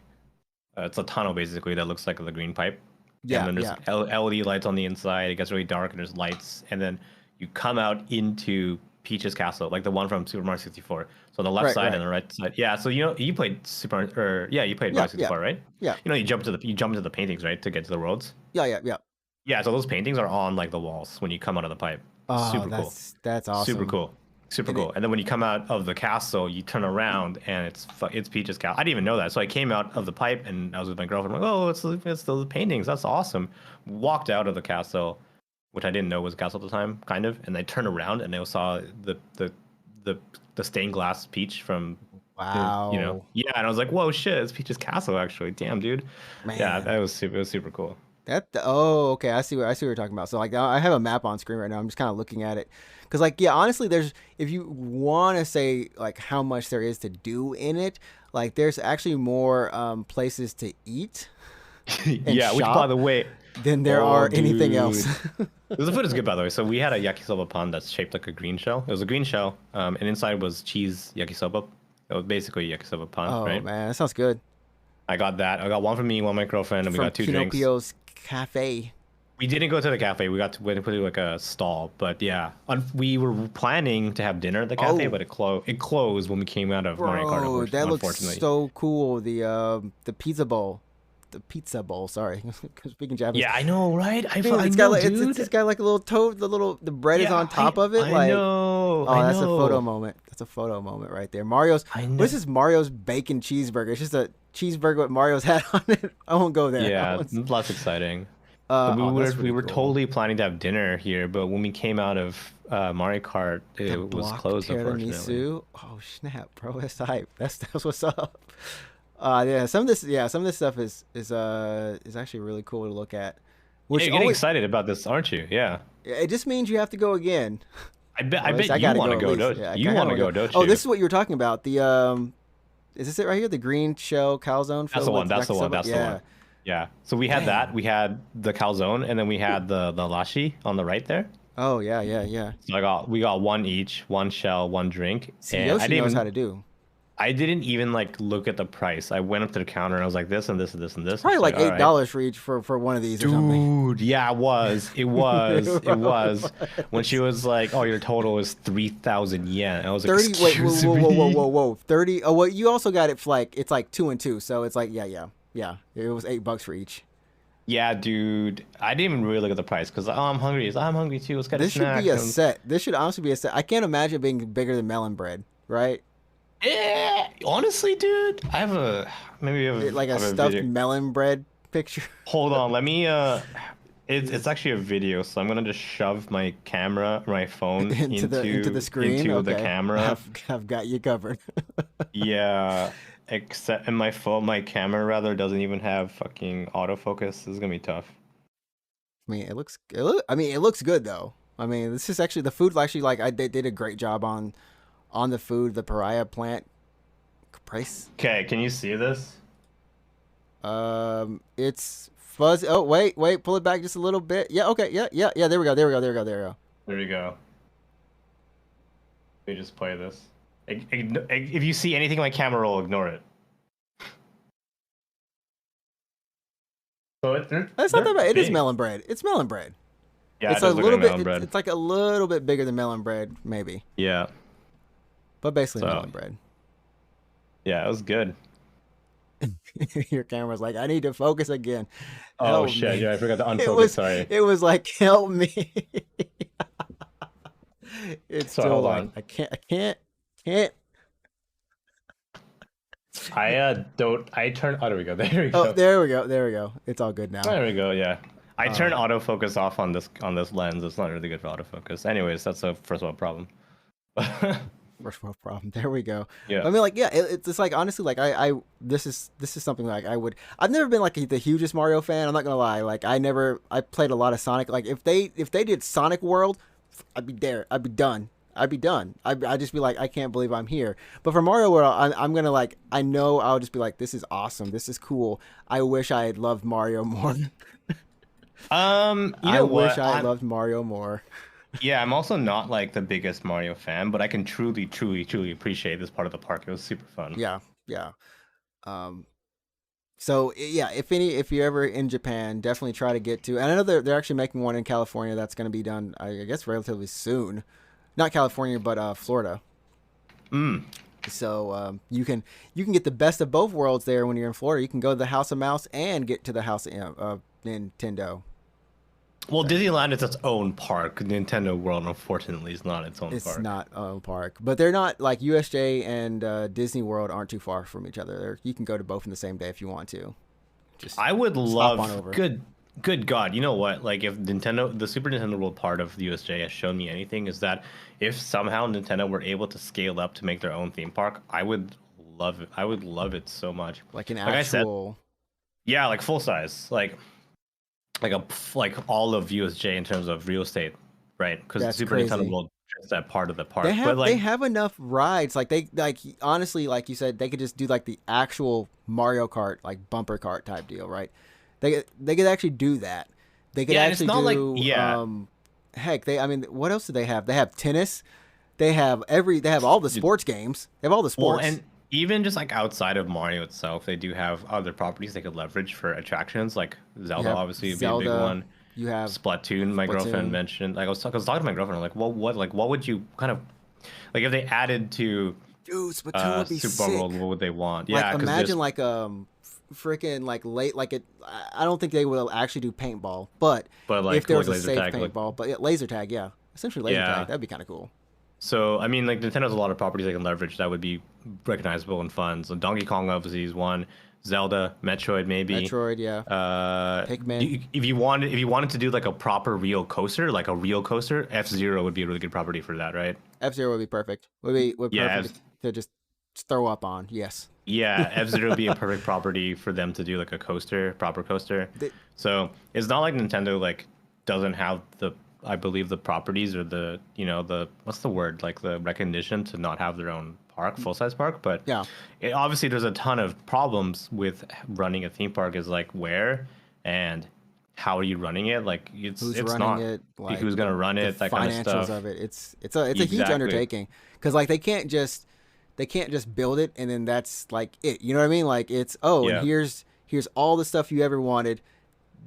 it's a tunnel basically that looks like the green pipe. And Yeah, then there's yeah. LED lights on the inside. It gets really dark and there's lights. And then you come out into Peach's castle, like the one from Super Mario 64. So the left Right, side right. and the right side. Yeah. So you played you played Yeah, Mario yeah, 64, right? yeah, You jump into the paintings, right, to get to the worlds. yeah, yeah, yeah. Yeah. So those paintings are on like the walls when you come out of the pipe. Oh, Super cool. that's Super awesome. cool. Super And cool. And then when you come out of the castle, you turn around and it's Peach's castle. I didn't even know that. So I came out of the pipe and I was with my girlfriend. I'm like, oh, it's those paintings. That's awesome. Walked out of the castle, which I didn't know was a castle at the time, kind of. And I turned around and I saw the stained glass Peach from, wow, yeah. And I was like, whoa, shit, it's Peach's castle actually. Damn, dude. Yeah, man. that was super. It was super cool. Oh, okay. I see what you're talking about. So like I have a map on screen right now. I'm just kind of looking at it. Cause like, yeah, honestly, there's, if you want to say like how much there is to do in it, like there's actually more places to eat and Yeah, which by shop the way, than there oh, are anything else. dude. The food is good, by the way. So we had a yakisoba pan that's shaped like a green shell. It was a green shell, and inside was cheese yakisoba. It was basically a yakisoba pan, Oh right? man, that sounds good. I got that. I got one for me, one for my girlfriend, and we From got two drinks. Pinocchio's Cafe. We didn't go to the cafe. Went to like a stall, but yeah, we were planning to have dinner at the cafe, Oh, but it closed when we came out of Mario bro, Kart. that looks Unfortunately, so cool. The pizza bowl, the pizza bowl. Sorry, speaking Japanese. yeah, I know, right? Man, I it's got know, like it's dude. got like a little toad. The bread is Yeah, on top of it. I Like, know, oh, I that's a photo know, moment. That's a photo moment right there. Mario's. I What know. is this? Mario's bacon cheeseburger. It's just a cheeseburger with Mario's hat on it. I won't go there. Yeah, less exciting. So Oh, that's we really were cool. totally planning to have dinner here, but when we came out of Mario Kart, The it was block closed, unfortunately. tiramisu. Oh snap, bro. That's hype. That's what's up. Yeah, some of this stuff is actually really cool to look at. Yeah, Which you're getting always excited about this, aren't you? Yeah. it just means you have to go again. I Or at least bet I you gotta want go to at go, least. don't Yeah, I you? kind Want of to go. go, don't Oh, you? this is what you were talking about. The is this it right here? The green shell calzone That's filled the one. with That's the one. yakisoba? That's the Yeah. one. Yeah. So we had that. Dang. We had the calzone, and then we had the lashi on the right there. Oh yeah, yeah, yeah. So we got one each, one shell, one drink, See, and Yoshi knows how to do. I didn't even like look at the price. I went up to the counter and I was like, this and this and this and It's this. And probably she's like, like all eight right. dollars for each for one of these or something. Dude, yeah, it was. It was. It was. When she was like, "Oh, your total is 3,000 yen," I was like, 30. Wait, "Excuse whoa. 30. Oh, well, you also got it for like it's like 2 and 2, so it's like yeah. It was $8 for each. Yeah, dude. I didn't even really look at the price because I'm hungry. I'm hungry too. Let's get a This should snack. be a set. This should honestly be a set. I can't imagine it being bigger than melon bread, right? Honestly, dude, I have a maybe I have, Like I a have a stuffed video. melon bread picture. Hold on, let me it's actually a video, so I'm gonna just shove my camera, my phone into the screen. into the Okay, camera. I've got you covered. Yeah, except and my camera rather doesn't even have fucking autofocus. This is gonna be tough. I mean, it looks good though. I mean, this is actually the food. Actually, like they did a great job on the food. The pariah plant price. Okay, can you see this? It's fuzzy. Oh, wait, pull it back just a little bit. Yeah, okay, yeah. There we go. There we go. Let me just play this. If you see anything in my camera roll, ignore it. So That's not that bad. It is melon bread. It's melon bread. Yeah, It's it a does look little like bit. melon bread. It's like a little bit bigger than melon bread, maybe, Yeah, but basically So- melon bread. yeah, it was good. Your camera's like, I need to focus again. Oh Help shit! me. Yeah, I forgot to unfocus. It was. Sorry. It was like, help me. It's So still hold like on. I can't. I don't. I turn. Oh, there we go. There we Oh, go. there we go. It's all good now. There we go. Yeah. I turn autofocus off on this lens. It's not really good for autofocus. Anyways, that's a first world problem. First world problem. There we go. Yeah. I mean, like, yeah, it's like honestly, like I this is something like I've never been like the hugest Mario fan. I'm not gonna lie. Like I played a lot of Sonic. Like if they did Sonic World, I'd be there. I'd be done. I'd just be like, I can't believe I'm here. But for Mario World, I'm gonna like, I know I'll just be like, this is awesome. This is cool. I wish I had loved Mario more. You know I what? wish I had loved Mario more. Yeah, I'm also not like the biggest Mario fan, but I can truly appreciate this part of the park. It was super fun. Yeah. Um, So yeah, if you're ever in Japan, definitely try to get to. And I know they're actually making one in California that's going to be done, I guess, relatively soon. Not California, but Florida. Mm. So you can get the best of both worlds there when you're in Florida. You can go to the House of Mouse and get to the House of Nintendo. Well, Disneyland is its own park. Nintendo World, unfortunately, is not its own park. It's not a park, but they're not like USJ and Disney World aren't too far from each other. You can go to both in the same day if you want to. I would love good God. You know what? Like if the Super Nintendo World part of the USJ has shown me anything, is that if somehow Nintendo were able to scale up to make their own theme park, I would love it. I would love it so much. Like an actual. Yeah, like full size, like all of USJ in terms of real estate, right? Because the Super Nintendo World is that part of the park. They have enough rides. Like honestly, like you said, they could just do like the actual Mario Kart, like bumper cart type deal, right? They could actually do that. They could actually do heck, what else do they have? They have tennis. They have all the sports games. They have all the sports. Well, and even just like outside of Mario itself, they do have other properties they could leverage for attractions. Like Zelda, obviously, would be a big one. You have Splatoon. My girlfriend mentioned. Like I was talking to my girlfriend. I'm like, what would you kind of like if they added to Splatoon would be Super sick. World? What would they want? Like, imagine like freaking like late like it. I don't think they will actually do paintball, but like if there was a safe paintball, but laser tag, essentially laser tag, that'd be kind of cool. So I mean, like Nintendo has a lot of properties they can leverage that would be recognizable and fun. So Donkey Kong obviously is one. Zelda, Metroid maybe. Metroid, yeah. Pikmin. If you wanted to do like a proper real coaster, F-Zero would be a really good property for that, right? F-Zero would be perfect. Would be perfect to just throw up on. Yes. Yeah, F-Zero would be a perfect property for them to do like a proper coaster. So it's not like Nintendo like doesn't have I believe the properties or what's the word, like the recognition to not have their own full size park, but obviously there's a ton of problems with running a theme park. Is like where and how are you running it? Like it's not like, who's gonna run it, that kind of stuff. Financials of it, it's a huge undertaking because like they can't just build it and then that's like it. You know what I mean? Like it's and here's all the stuff you ever wanted.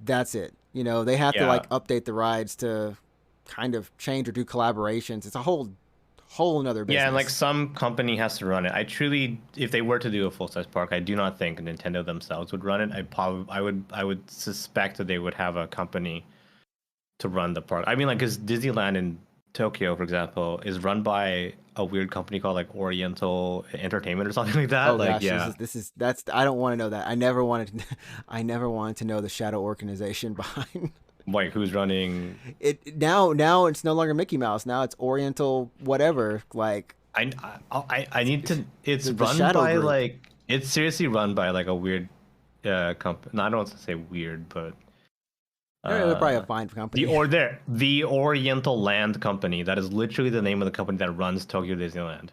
That's it. You know, they have to like update the rides to kind of change or do collaborations. It's a whole another business. Yeah, and like some company has to run it. I truly, if they were to do a full size park, I do not think Nintendo themselves would run it. I would suspect that they would have a company to run the park. I mean, like, because Disneyland in Tokyo, for example, is run by a weird company called like Oriental Entertainment or something like that. Oh like, gosh, that's I don't want to know that. I never wanted to know the shadow organization behind. Like who's running it now? Now it's no longer Mickey Mouse. Now it's Oriental whatever. Like I need to. It's run by group. Like it's seriously run by like a weird company. No, I don't want to say weird, but they're probably a fine company. The Oriental Land Company. That is literally the name of the company that runs Tokyo Disneyland.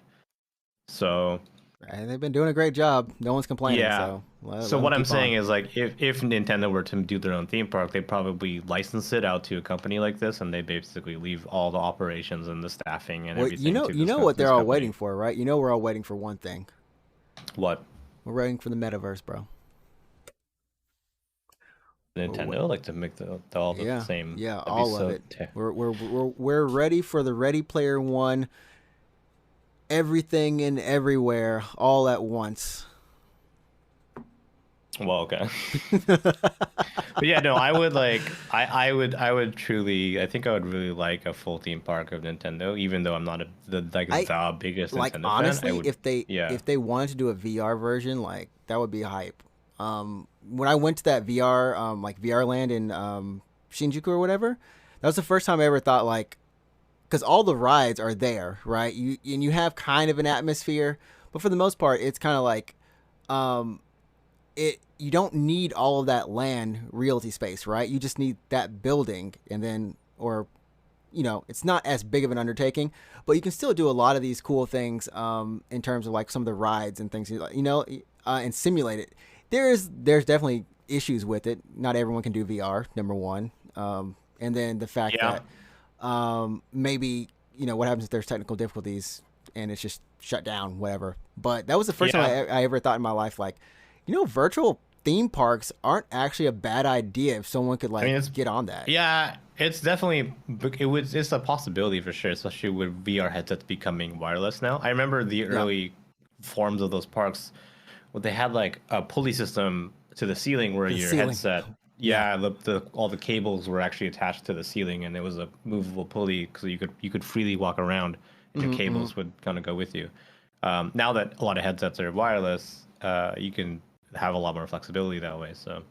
So. And they've been doing a great job. No one's complaining. Yeah. So what I'm saying is like if Nintendo were to do their own theme park, they'd probably license it out to a company like this, and they basically leave all the operations and the staffing and everything. You know what they're all waiting for, right? You know we're all waiting for one thing. What? We're waiting for the metaverse, bro. Nintendo like to make all the same. Yeah, all of it. We're ready for the Ready Player One. Everything and everywhere all at once. Well, okay. But yeah, no, I would like I would truly, I think I would really like a full theme park of Nintendo, even though I'm not the biggest like, Nintendo honestly, fan. If they wanted to do a VR version, like that would be hype. When I went to that VR like VR land in Shinjuku or whatever, that was the first time I ever thought like, because all the rides are there, right? You have kind of an atmosphere, but for the most part, it's kind of like, you don't need all of that land realty space, right? You just need that building, and then, or, it's not as big of an undertaking, but you can still do a lot of these cool things, in terms of like some of the rides and things, and simulate it. There's definitely issues with it. Not everyone can do VR, number one, and then the fact that. Maybe what happens if there's technical difficulties and it's just shut down, whatever. But that was the first time I ever thought in my life, like, virtual theme parks aren't actually a bad idea if someone could like get on that. Yeah, it's definitely it's a possibility for sure, especially with VR headsets becoming wireless now. I remember the early forms of those parks, where they had like a pulley system to the ceiling where your headset, all the cables were actually attached to the ceiling, and it was a movable pulley, so you could freely walk around, and your cables would kind of go with you. Now that a lot of headsets are wireless, you can have a lot more flexibility that way. So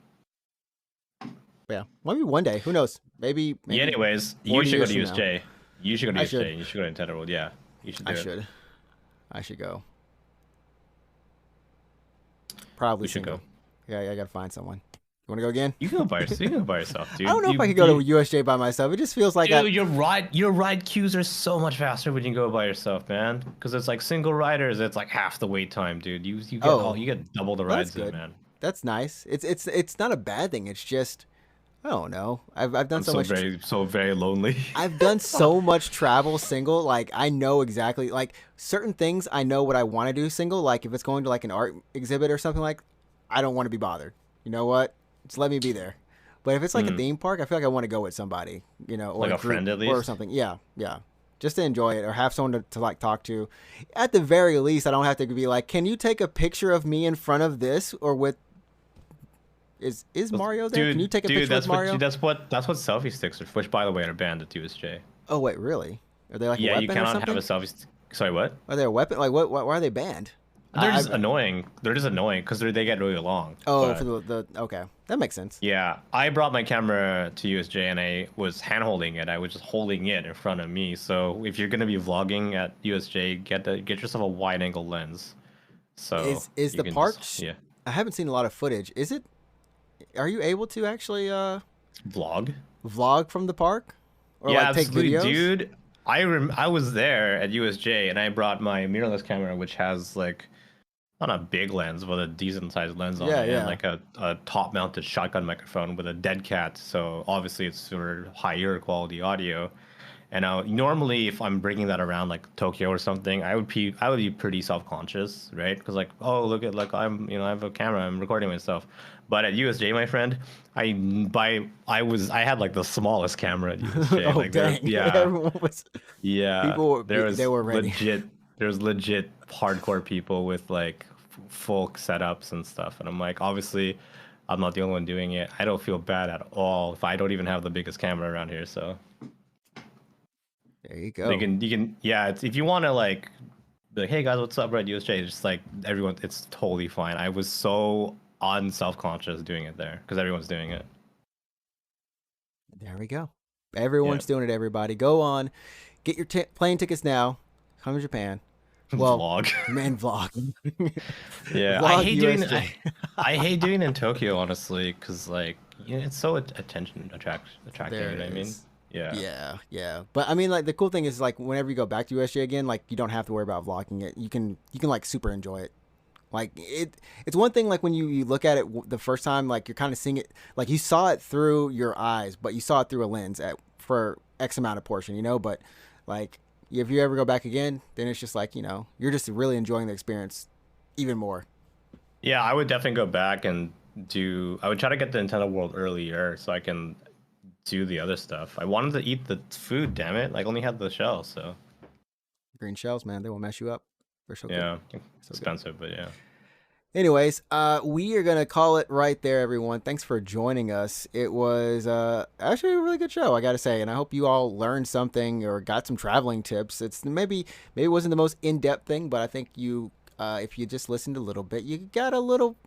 yeah, maybe one day. Who knows? Maybe. Yeah, anyways, you should go to USJ. You should go to USJ. You should go to Nintendo World. Yeah, you should. I should go. Probably we should go. Yeah, I gotta find someone. You want to go again? You can go by yourself. You can go by yourself, dude. I don't know if I could go to USJ by myself. It just feels like your ride queues are so much faster when you go by yourself, man. Because it's like single riders. It's like half the wait time, dude. You get double the rides, man. That's nice. It's not a bad thing. It's just I don't know. I've done so very lonely. I've done so much travel single. Like I know exactly like certain things. I know what I want to do single. Like if it's going to like an art exhibit or something like, I don't want to be bothered. You know what? Just let me be there. But if it's like a theme park, I feel like I want to go with somebody. You know, or like a friend at least, or something. Yeah. Just to enjoy it or have someone to like talk to. At the very least, I don't have to be like, can you take a picture of me in front of this or with. Is Mario there? Dude, can you take a picture with Mario? That's what selfie sticks are, which by the way are banned at USJ. Oh wait, really? Are they like a weapon you cannot or something? have a selfie stick. Sorry, what? Are they a weapon? Like what? Why are they banned? They're just annoying. They're just annoying because they get really long. Oh, for the okay, that makes sense. Yeah, I brought my camera to USJ and I was hand holding it. I was just holding it in front of me. So if you're gonna be vlogging at USJ, get yourself a wide angle lens. So is the park? I haven't seen a lot of footage. Is it? Are you able to actually vlog from the park, or like take videos? Dude. I was there at USJ and I brought my mirrorless camera, which has like not a big lens, but a decent sized lens on it, and like a top mounted shotgun microphone with a dead cat. So obviously it's sort of higher quality audio. And normally if I'm bringing that around like Tokyo or something, I would be pretty self-conscious, right? Because like, oh look at like I have a camera, I'm recording myself. But at USJ, my friend, I had like the smallest camera at USJ. Oh, like, dang. Everyone was. Yeah. They were ready. There's legit hardcore people with like full setups and stuff, and I'm like, obviously, I'm not the only one doing it. I don't feel bad at all if I don't even have the biggest camera around here. So there you go. You can it's if you want to like be like, hey guys, what's up? We're at USJ. Just like everyone, it's totally fine. I was so self-conscious doing it there because everyone's doing it. There we go. Everyone's doing it. Everybody, go on, get your plane tickets now. Come to Japan. Well, vlog. Yeah, vlog I hate doing it in Tokyo, honestly, because like it's so attention attracting. You know what I mean? Yeah. But I mean, like the cool thing is like whenever you go back to USJ again, like you don't have to worry about vlogging it. You can like super enjoy it. Like it's one thing like when you look at it the first time, like you're kind of seeing it, like you saw it through your eyes, but you saw it through a lens for X amount of portion, you know. But like if you ever go back again, then it's just like, you know, you're just really enjoying the experience even more. Yeah, I would definitely go back and I would try to get the Nintendo World earlier so I can do the other stuff. I wanted to eat the food, damn it. Like only had the shells, so. Green shells, man, they will mess you up. They're so good. It's expensive, but yeah. Anyways, we are going to call it right there, everyone. Thanks for joining us. It was actually a really good show, I got to say. And I hope you all learned something or got some traveling tips. It's maybe it wasn't the most in-depth thing, but I think you, if you just listened a little bit, you got a little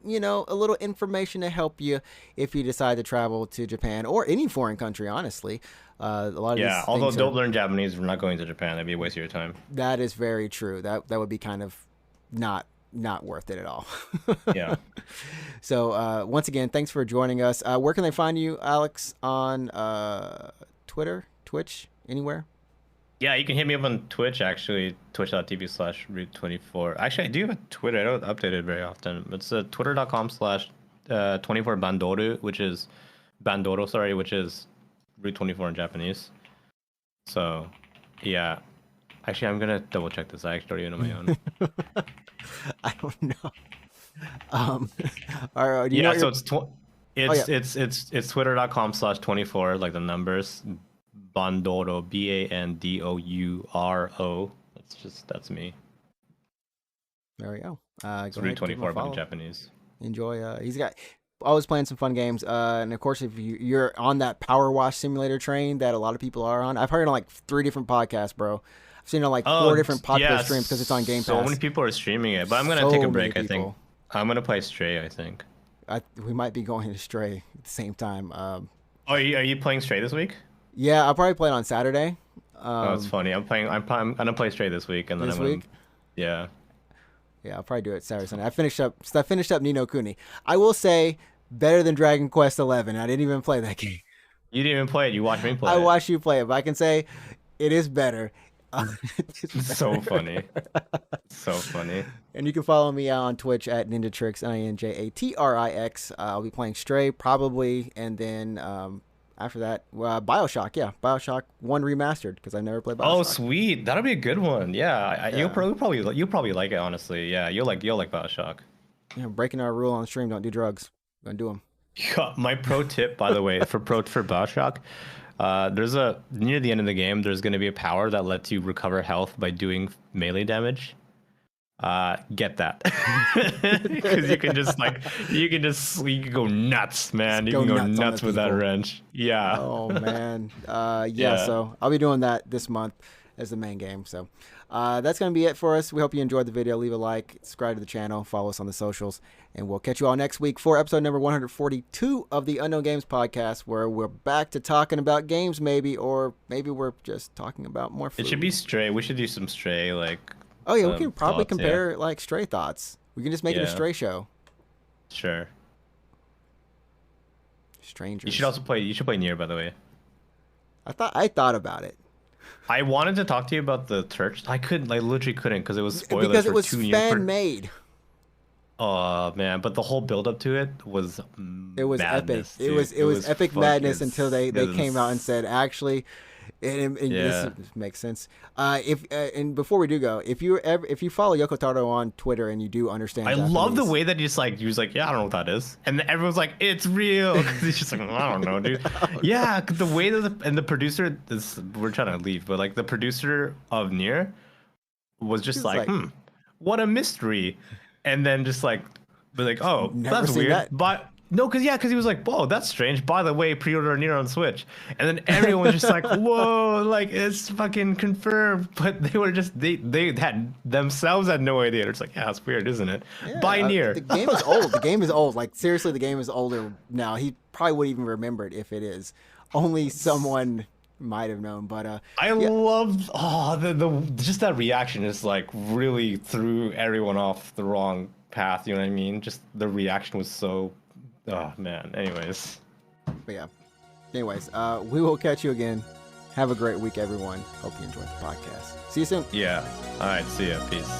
information to help you if you decide to travel to Japan or any foreign country, honestly. A lot of although don't learn Japanese, we're not going to Japan. That'd be a waste of your time. That is very true. That would be kind of not worth it at all. Yeah. So once again, thanks for joining us. Where can they find you, Alex, on Twitter, Twitch, anywhere? Yeah, you can hit me up on Twitch, actually, twitch.tv/root24. Actually, I do have a Twitter. I don't update it very often. It's twitter.com/24bandoru, which is Bandoro, which is root24 in Japanese. So, yeah. Actually, I'm going to double check this. I actually don't even know my own. I don't know. Do you know so it's twitter.com/24, like the numbers. Bandoro, Bandouro. That's me. There we go. It's 324 by the Japanese. Enjoy. He's got always playing some fun games. And of course, if you're on that Power Wash Simulator train that a lot of people are on, I've heard it on like 3 different podcasts, bro. I've seen it on like 4 different popular streams because it's on Game Pass. So many people are streaming it, but I'm gonna take a break. I think I'm gonna play Stray. I think we might be going to Stray at the same time. Are you playing Stray this week? Yeah, I'll probably play it on Saturday. It's funny. I'm gonna play Stray this week, and then yeah. Yeah, I'll probably do it Saturday, Sunday. I finished up Ni no Kuni. I will say, better than Dragon Quest 11. I didn't even play that game. You didn't even play it. You watched me play it. I watched you play it, but I can say it is better. It's so funny. So funny. And you can follow me on Twitch at NinjaTrix, NinjaTrix. I'll be playing Stray probably, and then after that, BioShock. Yeah, BioShock 1 remastered because I've never played BioShock. Oh, sweet! That'll be a good one. Yeah, you'll probably like it. Honestly, yeah, you'll like BioShock. Yeah, breaking our rule on stream: don't do drugs. Gonna do them. Yeah, my pro tip, by the way, for BioShock, there's near the end of the game, there's gonna be a power that lets you recover health by doing melee damage. Get that, because you can go nuts, man. You can go nuts with that wrench. Yeah. Oh man. Yeah. So I'll be doing that this month as the main game. So that's gonna be it for us. We hope you enjoyed the video. Leave a like, subscribe to the channel, follow us on the socials, and we'll catch you all next week for episode number 142 of the Unknown Games podcast, where we're back to talking about games, maybe we're just talking about more food. It should be Stray. We should do some Stray, like. Oh yeah, we can probably compare like Stray thoughts. We can just make it a Stray show. Sure. Strangers. You should play Nier, by the way. I thought about it. I wanted to talk to you about the church. I literally couldn't because it was spoilers. Because it was fan made. Oh man, but the whole build up to it was madness, epic. Dude. It was epic madness until they came out and said actually. And this makes sense. And before we do go, if you follow Yoko Taro on Twitter and you do understand, I love the way that he was like, yeah, I don't know what that is, and everyone's like, it's real. He's just like, I don't know, dude. Yeah, the way that the producer, we're trying to leave, but like the producer of Nier was just like, what a mystery, and then just like, be like, oh, that's weird, but. No, because he was like, whoa, that's strange. By the way, pre-order Nier on Switch. And then everyone was just like, whoa, like, it's fucking confirmed. But they were just, they themselves had no idea. It's like, yeah, it's weird, isn't it? Yeah, Buy Nier. The game is old. The game is old. Like, seriously, the game is older now. He probably wouldn't even remember it if it is. Only someone might have known. But I love, just that reaction is like really threw everyone off the wrong path. You know what I mean? Just the reaction was so... Oh man. Anyways, we will catch you again. Have a great week, everyone. Hope you enjoyed the podcast. See you soon. Yeah. All right. See ya. Peace.